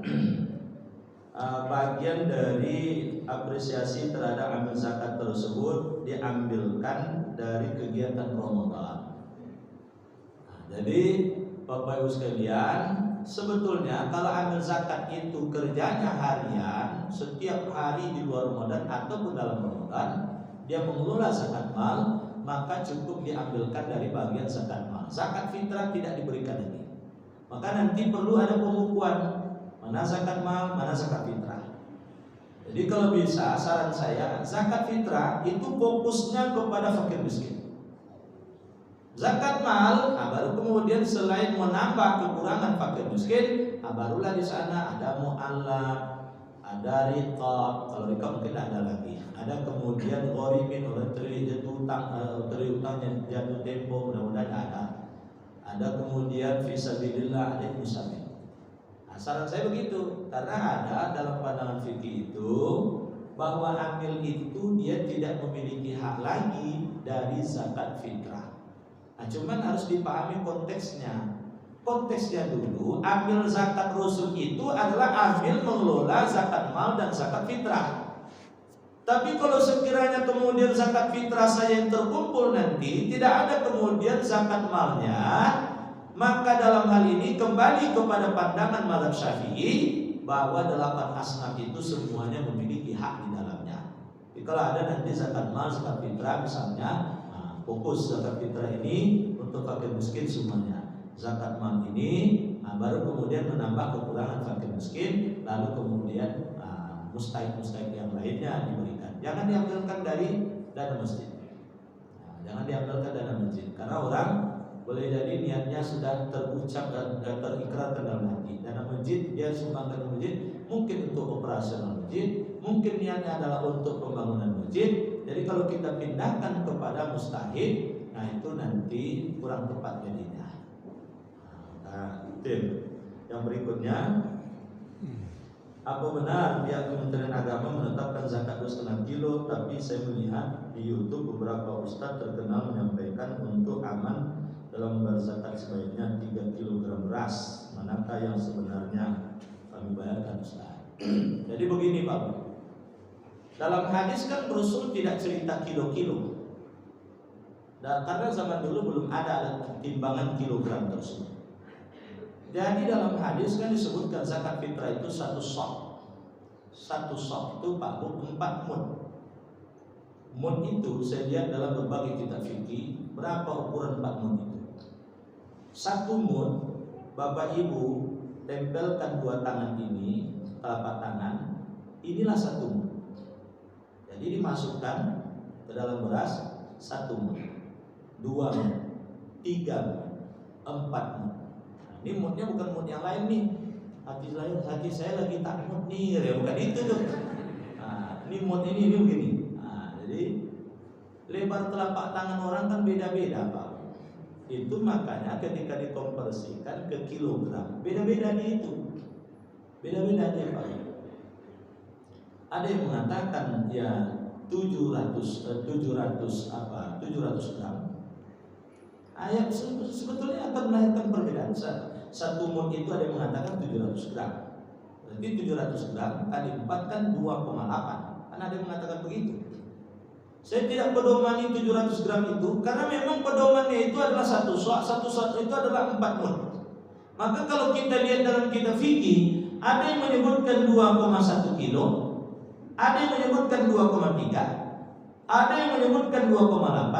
bagian dari apresiasi terhadap amil zakat tersebut diambilkan dari kegiatan Ramadan? Jadi Bapak Ibu sekalian, sebetulnya kalau amil zakat itu kerjanya harian, setiap hari di luar Ramadan ataupun dalam Ramadan, dia mengelola zakat mal, maka cukup diambilkan dari bagian zakat mal. Zakat fitrah tidak diberikan lagi. Maka nanti perlu ada pengukuhan, mana zakat mal, mana zakat fitrah. Jadi kalau bisa, saran saya, zakat fitrah itu fokusnya kepada fakir miskin. Zakat mal, baru kemudian selain menambah kekurangan fakir miskin, barulah di sana ada mu'allaf, ada riqab. Kalau riqab mungkin ada lagi. Ada kemudian ghorimin, orang terutangnya jatuh tempo, mudah-mudahan ada. Ada kemudian fisabilillah, ada musafir. Saran saya begitu, karena ada dalam pandangan fikih itu bahwa amil itu dia tidak memiliki hak lagi dari zakat fitrah. Cuman harus dipahami konteksnya. Konteksnya dulu, amil zakat rusul itu adalah amil mengelola zakat mal dan zakat fitrah. Tapi kalau sekiranya kemudian zakat fitrah saya yang terkumpul nanti, tidak ada kemudian zakat malnya, maka dalam hal ini kembali kepada pandangan mazhab Syafi'i bahwa 8 asnaf itu semuanya memiliki hak di dalamnya. Jadi kalau ada nanti zakat mal, zakat fitrah misalnya, fokus zakat fitrah ini untuk fakir miskin semuanya. Zakat mal ini baru kemudian menambah kekurangan fakir miskin, lalu kemudian mustahik yang lainnya diberikan. Jangan diambilkan dari dana masjid. Jangan diambilkan dana masjid, karena orang boleh jadi niatnya sudah terucap dan terikrarkan dalam hati. Dana masjid dia sumbangkan ke masjid, mungkin untuk operasional masjid, mungkin niatnya adalah untuk pembangunan masjid. Jadi kalau kita pindahkan kepada mustahik, itu nanti kurang tepat jadinya. Yang berikutnya, apa benar pihak Kementerian Agama menetapkan zakat 2,5 kilo, tapi saya melihat di YouTube beberapa ustadz terkenal menyampaikan untuk aman dalam berzakat sebaiknya 3 kg beras. Manakah yang sebenarnya kami bayarkan ustaz? Jadi begini Pak, dalam hadis kan Rasul tidak cerita kilo-kilo. Dan karena zaman dulu belum ada timbangan kilogram tersebut. Jadi dalam hadis kan disebutkan zakat fitrah itu 1 sok. 1 sok itu 4 mud. Mud itu saya lihat dalam berbagai kitab fikih, berapa ukuran 4 mud itu? 1 mud, Bapak Ibu tempelkan 2 tangan ini, telapak tangan, inilah 1 mud. Jadi dimasukkan ke dalam beras 1 mud, 2 mud, 3 mud, 4 mud. Ini moodnya bukan mood yang lain nih. Hati saya lagi takut nih, ya bukan itu tuh. Ini mood ini begini. Jadi lebar telapak tangan orang kan beda-beda Pak. Itu makanya ketika dikonversikan ke kilogram, beda-beda dia itu. Beda-beda dia Pak. Ada yang mengatakan ya 700 gram. Ayat sebetulnya akan melahirkan perbedaan. 1 mud itu ada yang mengatakan 700 gram. Berarti 700 gram kali 4 kan 2,8. Kan ada yang mengatakan begitu. Saya tidak pedomani 700 gram itu karena memang pedomannya itu adalah satu itu adalah 4 mud. Maka kalau kita lihat dalam kitab fikih, ada yang menyebutkan 2,1 kilo, ada yang menyebutkan 2,3, ada yang menyebutkan 2,8,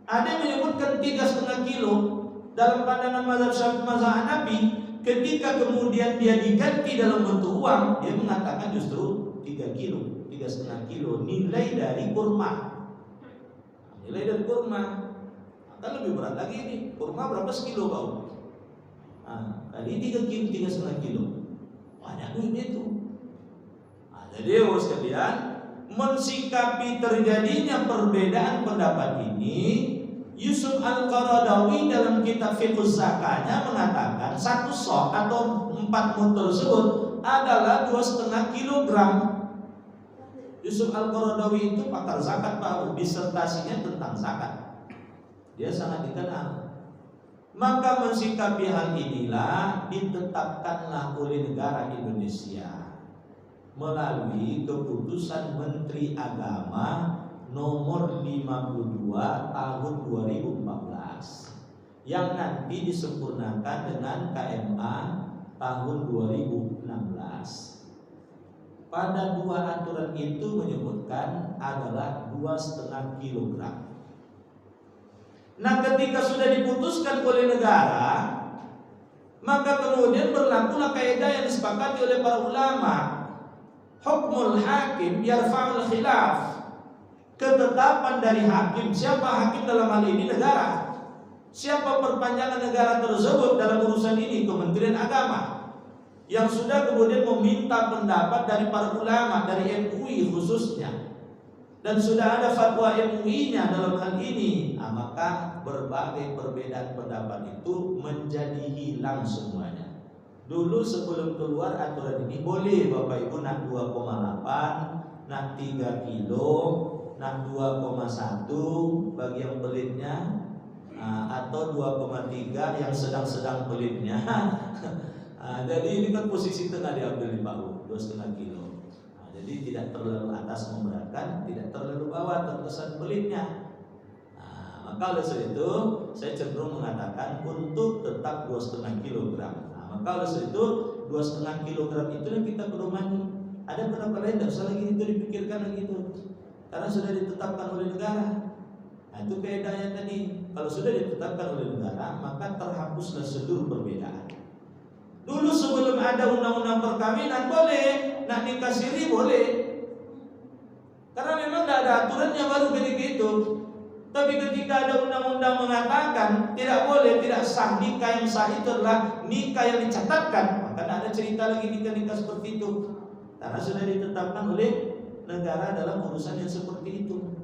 ada yang menyebutkan 3,5 kilo. Dalam pandangan mazhab Syafi'i, mazhab Hanafi, ketika kemudian dia diganti dalam bentuk uang, dia mengatakan justru 3 kilo, 3,5 kilo nilai dari kurma. Nilai dari kurma akan lebih berat lagi ini. Kurma berapa sekilo bau? Kali 3 kilo, 3,5 kilo. Banyak duit itu. Jadi sekalian, mensikapi terjadinya perbedaan pendapat ini, Yusuf Al-Qaradawi dalam kitab Fiqh Zakahnya mengatakan satu sok atau 4 mud tersebut adalah 2,5 kilogram. Yusuf Al-Qaradawi itu pakar zakat, Pak. Disertasinya tentang zakat. Dia sangat dikenal. Maka mensikapi hal inilah ditetapkanlah oleh negara Indonesia melalui keputusan Menteri Agama nomor 52 tahun 2014 yang nanti disempurnakan dengan KMA tahun 2016. Pada dua aturan itu menyebutkan adalah 2,5 kilogram. Nah, ketika sudah diputuskan oleh negara, maka kemudian berlakulah kaidah yang disepakati oleh para ulama. Hukmul hakim yarfa'ul khilaf. Ketetapan dari hakim, siapa hakim dalam hal ini? Negara. Siapa perpanjangan negara tersebut dalam urusan ini? Kementerian Agama. Yang sudah kemudian meminta pendapat dari para ulama, dari MUI khususnya. Dan sudah ada fatwa MUI-nya dalam hal ini. Maka berbagai perbedaan pendapat itu menjadi hilang semuanya. Dulu sebelum keluar aturan ini boleh Bapak Ibu nak 2,8, nak 3 kilo, nak 2,1 bagi yang pelitnya, atau 2,3 yang sedang-sedang pelitnya. Jadi ini kan posisi tengah diambil di Pak, 2,5 kilo. Jadi tidak terlalu atas memberatkan, tidak terlalu bawah terkesan pelitnya. Maka oleh sebab itu saya cenderung mengatakan untuk tetap 2,5 kilogram. Maka oleh sebab itu 2,5 kilogram itu yang kita pedomani. Ada pendapat lain tidak usah lagi itu dipikirkan lagi itu, karena sudah ditetapkan oleh negara. Itu kaidahnya tadi. Kalau sudah ditetapkan oleh negara, maka terhapuslah seluruh perbedaan. Dulu sebelum ada undang-undang perkawinan boleh, nak nikah siri boleh, karena memang tidak ada aturannya baru begitu. Tapi ketika ada undang-undang mengatakan tidak boleh, tidak sah, nikah yang sah itu adalah nikah yang dicatatkan, maka tidak ada cerita lagi nikah-nikah seperti itu, karena sudah ditetapkan oleh negara dalam urusan yang seperti itu.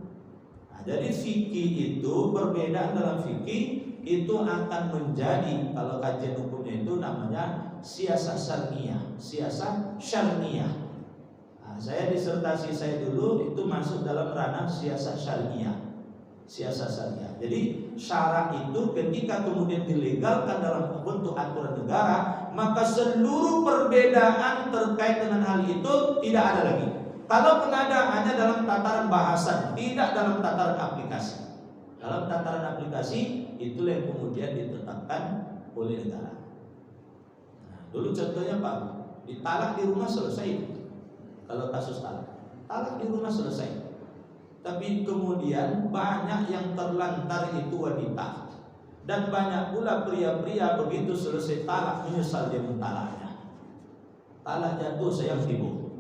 Jadi fikih itu, perbedaan dalam fikih itu akan menjadi, kalau kajian hukumnya itu namanya siasah syar'iyah, siasah syar'iyah. Saya disertasi saya dulu itu masuk dalam ranah siasah syar'iyah. Siasah syariah. Jadi syarat itu ketika kemudian dilegalkan dalam bentuk aturan negara, maka seluruh perbedaan terkait dengan hal itu tidak ada lagi. Kalaupun ada, hanya dalam tataran bahasan, tidak dalam tataran aplikasi. Dalam tataran aplikasi itulah yang kemudian ditetapkan oleh negara. Dulu contohnya Pak, ditalak di rumah selesai. Kalau kasus talak di rumah selesai. Tapi kemudian banyak yang terlantar itu wanita, dan banyak pula pria-pria begitu selesai talak menyesal dia mentalaknya. Talak jatuh sayang tibu.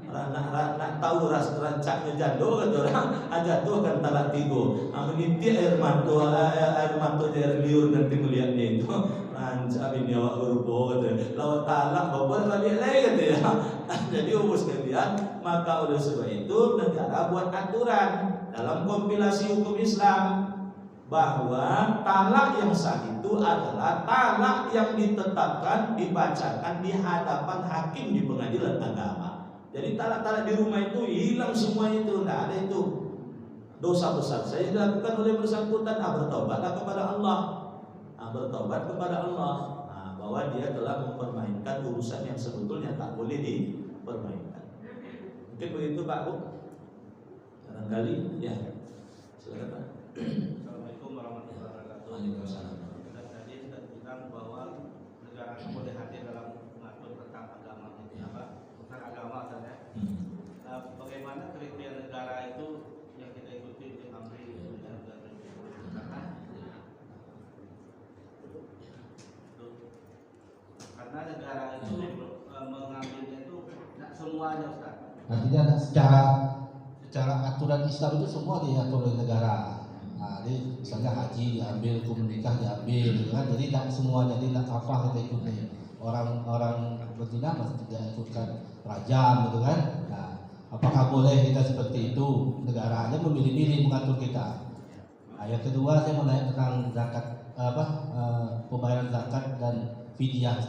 Nak tahu rancaknya jatuh kata orang, jatuh kan talak tibu. Menitik air matonya air liur nanti melihatnya itu. Rancak ini awak berupa kata. Lawan talak bapak balik lagi kata ya. Jadi umur sekalian, maka oleh sebab itu negara buat aturan dalam kompilasi hukum Islam bahwa talak yang sah itu adalah talak yang ditetapkan, dibacakan di hadapan hakim di pengadilan agama. Jadi talak-talak di rumah itu hilang semua itu, tidak ada itu. Dosa besar saya dilakukan oleh bersangkutan, bertobatlah kepada Allah. Bertobat kepada Allah. bahwa dia telah mempermainkan urusan yang sebetulnya tak boleh dipermainkan. Mungkin begitu Pak Bu? Barangkali ya. Silakan Pak. Assalamualaikum warahmatullahi wabarakatuh. Waalaikumsalam. Tadi sudah bilang bahwa negara boleh hadir dalam mengatur tentang agama ini apa? Tentang agama saja. Bagaimana kriteria negara itu yang kita ikuti untuk ambil karena negara itu mengambilnya itu tidak semuanya Ustaz. Artinya secara aturan Islam itu semua diatur oleh negara. Nah, jadi misalnya haji diambil, hukum nikah diambil, gitu kan? Jadi tidak semuanya, jadi tidak apa kita ikuti. Orang berzina masih tidak ikutkan rajam, gitu kan? Nah, apakah boleh kita seperti itu? Negara aja memilih-milih mengatur kita. Nah, yang kedua saya mau nanya tentang zakat, pembayaran zakat dan fidyah.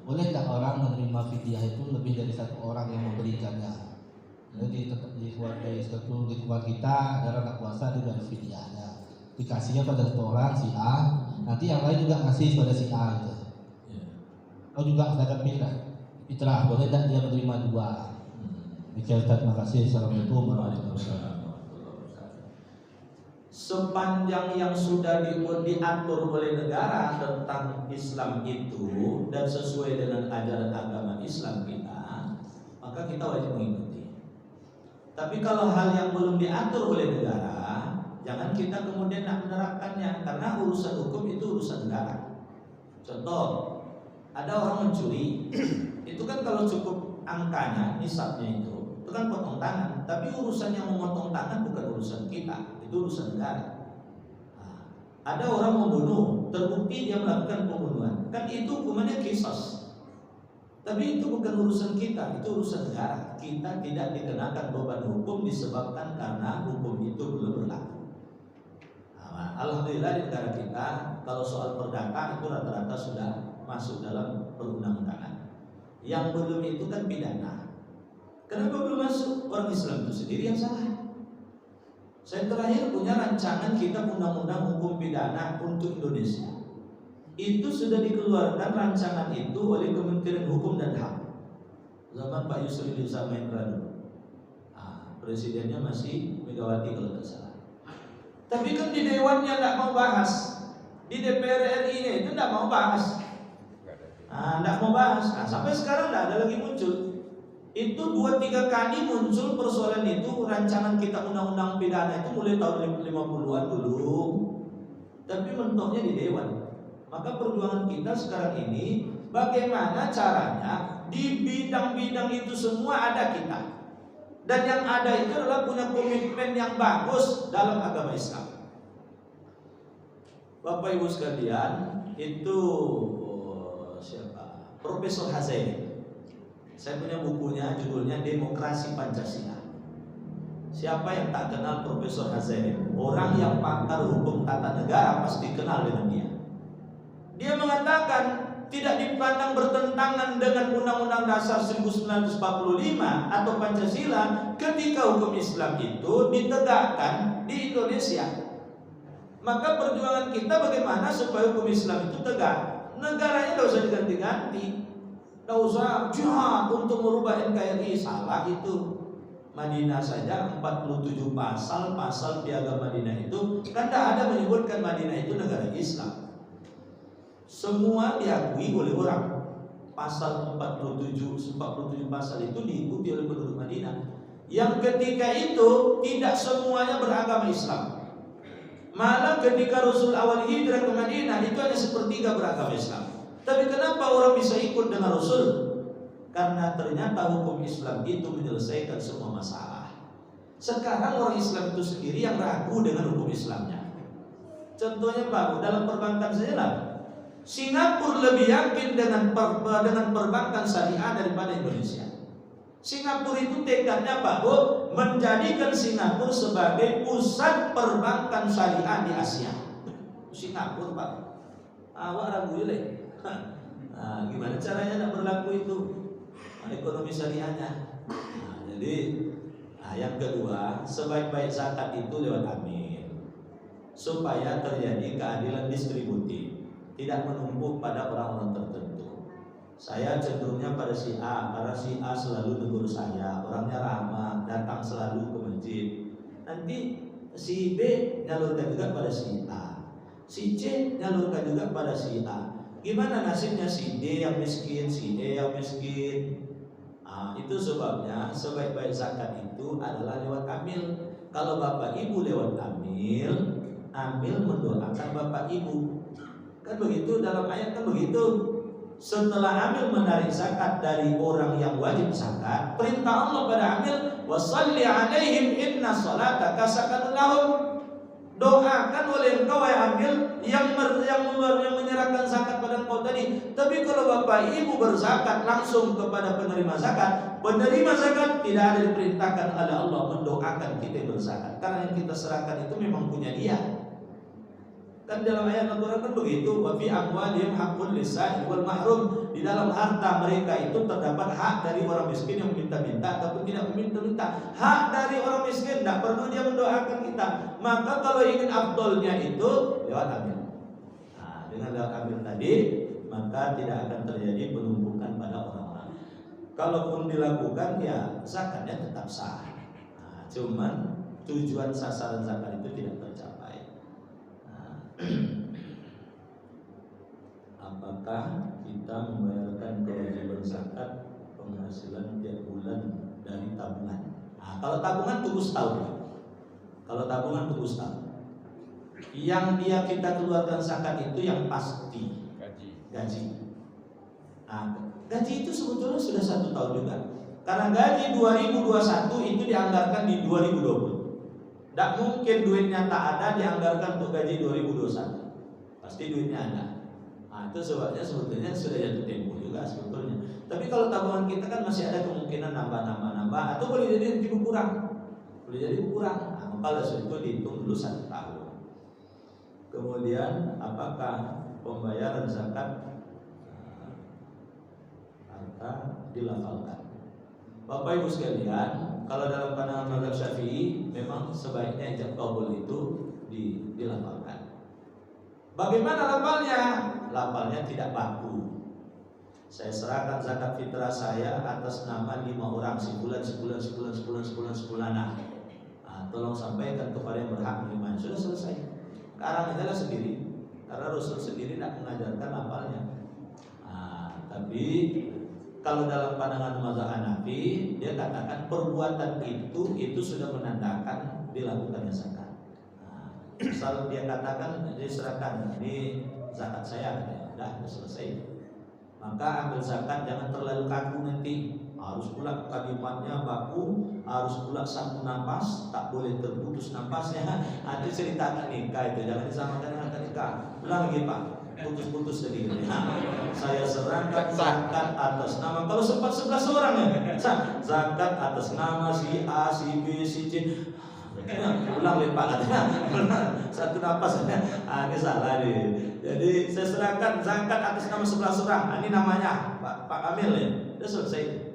Boleh tidak orang menerima fidyah itu lebih dari satu orang yang memberikannya? Jadi di suatu lingkungan kita ada anak puasa dia ada fidyahnya, dikasihnya pada satu orang si A, nanti yang lain juga ngasih pada si A itu. Oh juga zakat fitrah, boleh tidak dia menerima dua? Demikian, terima kasih. Assalamualaikum warahmatullahi wabarakatuh. Sepanjang yang sudah diatur oleh negara tentang Islam itu dan sesuai dengan ajaran agama Islam kita, maka kita wajib mengikuti. Tapi kalau hal yang belum diatur oleh negara, jangan kita kemudian nak menerapkannya, karena urusan hukum itu urusan negara. Contoh, ada orang mencuri, itu kan kalau cukup angkanya, nisabnya itu kan potong tangan. Tapi urusan yang memotong tangan bukan urusan kita, itu urusan negara. Nah, ada orang membunuh, terbukti dia melakukan pembunuhan, kan itu hukumannya qisas. Tapi itu bukan urusan kita, itu urusan negara. Kita tidak dikenakan beban hukum disebabkan karena hukum itu belum berlaku. Nah, alhamdulillah di negara kita kalau soal perdata itu rata-rata sudah masuk dalam perundang-undangan. Yang belum itu kan pidana. Kenapa belum masuk? Orang Islam itu sendiri yang salah. Saya terakhir punya rancangan kitab undang-undang hukum pidana untuk Indonesia. Itu sudah dikeluarkan rancangan itu oleh Kementerian Hukum dan HAM zaman Pak Yusril Iza Mahendra dulu. Presidennya masih Megawati kalau tidak salah. Tapi kan di dewannya tidak mau bahas, di DPR RI itu tidak mau bahas, tidak mau bahas. Sampai sekarang tidak ada lagi muncul. Itu 2-3 kali muncul persoalan itu, rancangan kitab undang-undang pidana itu mulai tahun 50-an dulu, tapi mentoknya di dewan. Maka perjuangan kita sekarang ini bagaimana caranya di bidang-bidang itu semua ada kita. Dan yang ada itu adalah punya komitmen yang bagus dalam agama Islam. Bapak Ibu sekalian, itu siapa? Profesor Hazaini. Saya punya bukunya, judulnya Demokrasi Pancasila. Siapa yang tak kenal Profesor Hazaini? Orang yang pakar hukum tata negara pasti kenal dengan dia. Dia mengatakan tidak dipandang bertentangan dengan Undang-Undang Dasar 1945 atau Pancasila ketika hukum Islam itu ditegakkan di Indonesia. Maka perjuangan kita bagaimana supaya hukum Islam itu tegak. Negaranya tidak usah diganti-ganti, tidak usah jihad untuk merubah NKRI. Salah itu. Madinah saja 47 pasal Piagam Madinah itu kan tidak ada menyebutkan Madinah itu negara Islam. Semua diakui oleh orang. Pasal 47 pasal itu diikuti oleh penduduk Madinah. Yang ketika itu tidak semuanya beragama Islam. Malah ketika Rasul awal hijrah ke Madinah itu hanya sepertiga beragama Islam. Tapi kenapa orang bisa ikut dengan Rasul? Karena ternyata hukum Islam itu menyelesaikan semua masalah. Sekarang orang Islam itu sendiri yang ragu dengan hukum Islamnya. Contohnya Pak, dalam perbankan saja lah. Singapura lebih yakin dengan perbankan syariah daripada Indonesia. Singapura itu tekadnya Pak Bu, menjadikan Singapura sebagai pusat perbankan syariah di Asia. Singapura Pak, awak ragu le. Gimana caranya nak berlaku itu ekonomi syariahnya? Jadi yang kedua, sebaik-baik zakat itu lewat amil, supaya terjadi keadilan distributif. tidak menumpuk pada orang-orang tertentu. Saya cenderungnya pada si A karena si A selalu negur saya, orangnya ramah, datang selalu ke masjid. Nanti si B nyalurkan juga pada si A, si C nyalurkan juga pada si A. Gimana nasibnya si D yang miskin, si E yang miskin? Itu sebabnya sebaik-baik zakat itu adalah lewat amil. Kalau bapak ibu lewat amil, amil mendoakan bapak ibu. Kan begitu dalam ayat kan begitu. Setelah amil menarik zakat dari orang yang wajib zakat, perintah Allah pada amil, wasalli alaihim inna salataka sakanun lahum. Doakan oleh engkau wahai amil yang menyerahkan zakat pada engkau tadi. Tapi kalau bapak ibu berzakat langsung kepada penerima zakat tidak ada diperintahkan oleh Allah mendoakan kita berzakat, karena yang kita serahkan itu memang punya dia. Kan dalam ayat Al-Quran kan begitu, wa fi amwalihim haqqul lis-sa'il wal mahrum. Di dalam harta mereka itu terdapat hak dari orang miskin yang meminta-minta ataupun tidak meminta-minta. Hak dari orang miskin, tidak perlu dia mendoakan kita. Maka kalau ingin afdolnya itu lewat amil. Dengan lewat amil tadi, maka tidak akan terjadi penumpukan pada orang-orang. Kalaupun dilakukan, ya zakatnya tetap sah. Cuman tujuan sasaran zakat itu tidak tercapai. Apakah kita membayarkan kewajiban zakat penghasilan tiap bulan dari tabungan? Kalau tabungan tunggu setahun. Yang kita keluarkan zakat itu yang pasti gaji. Gaji itu sebetulnya sudah 1 tahun juga. Karena gaji 2021 itu dianggarkan di 2020. Tidak mungkin duitnya tak ada dianggarkan untuk gaji 2021. Pasti duitnya ada. Itu sebabnya sebetulnya sudah jatuh tempo juga sebetulnya. Tapi kalau tabungan kita kan masih ada kemungkinan nambah atau boleh jadi nanti berkurang. Kalau itu dihitung dulu 1 tahun. Kemudian apakah pembayaran zakat harta dilafalkan? Bapak Ibu sekalian, kalau dalam pandangan mazhab Syafi'i memang sebaiknya ijab qabul itu dilafalkan. Bagaimana lafalnya? Lafalnya tidak baku. Saya serahkan zakat fitrah saya atas nama 5 orang sebulan. Tolong sampaikan kepada yang berhak menerima. Sudah selesai. Sekarang adalah sendiri. Karena Rasul sendiri tidak mengajarkan lafalnya. Tapi kalau dalam pandangan mazhab Hanafi, dia katakan perbuatan itu sudah menandakan dilakukannya zakat. Misal dia katakan, dia serahkan ini zakat saya, sudah selesai. Maka ambil zakat jangan terlalu kaku nanti. Harus pula kalimatnya baku, harus pula satu nafas, tak boleh terputus nafasnya. Nanti ceritakan nikah itu jangan disamakan dengan nikah. Ulang lagi Pak. Putus-putus tadi. Saya serahkan zakat atas nama, kalau sempat 11 orang ya, zakat atas nama si A, si B, si C. Ulang lepak satu napas. Ini salah nih. Jadi saya serahkan zakat atas nama 11 orang. Ini namanya Pak Amil ya. Sudah selesai.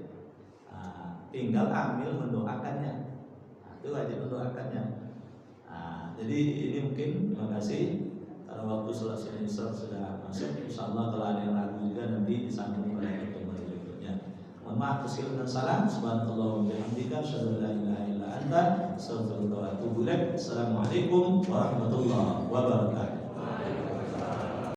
Tinggal Amil mendoakannya. Itu wajib mendoakannya. Jadi ini mungkin, terima kasih. Karena waktu sholat sudah masuk, insyaallah kalau ada yang ragu juga nanti disambung pada pertemuan berikutnya. Mohon maaf kesalahan dan salah. Subhanallah wa bihamdika, asyhadu an la ilaha illa anta, astaghfiruka wa atubu ilaik. Assalamualaikum warahmatullahi wabarakatuh.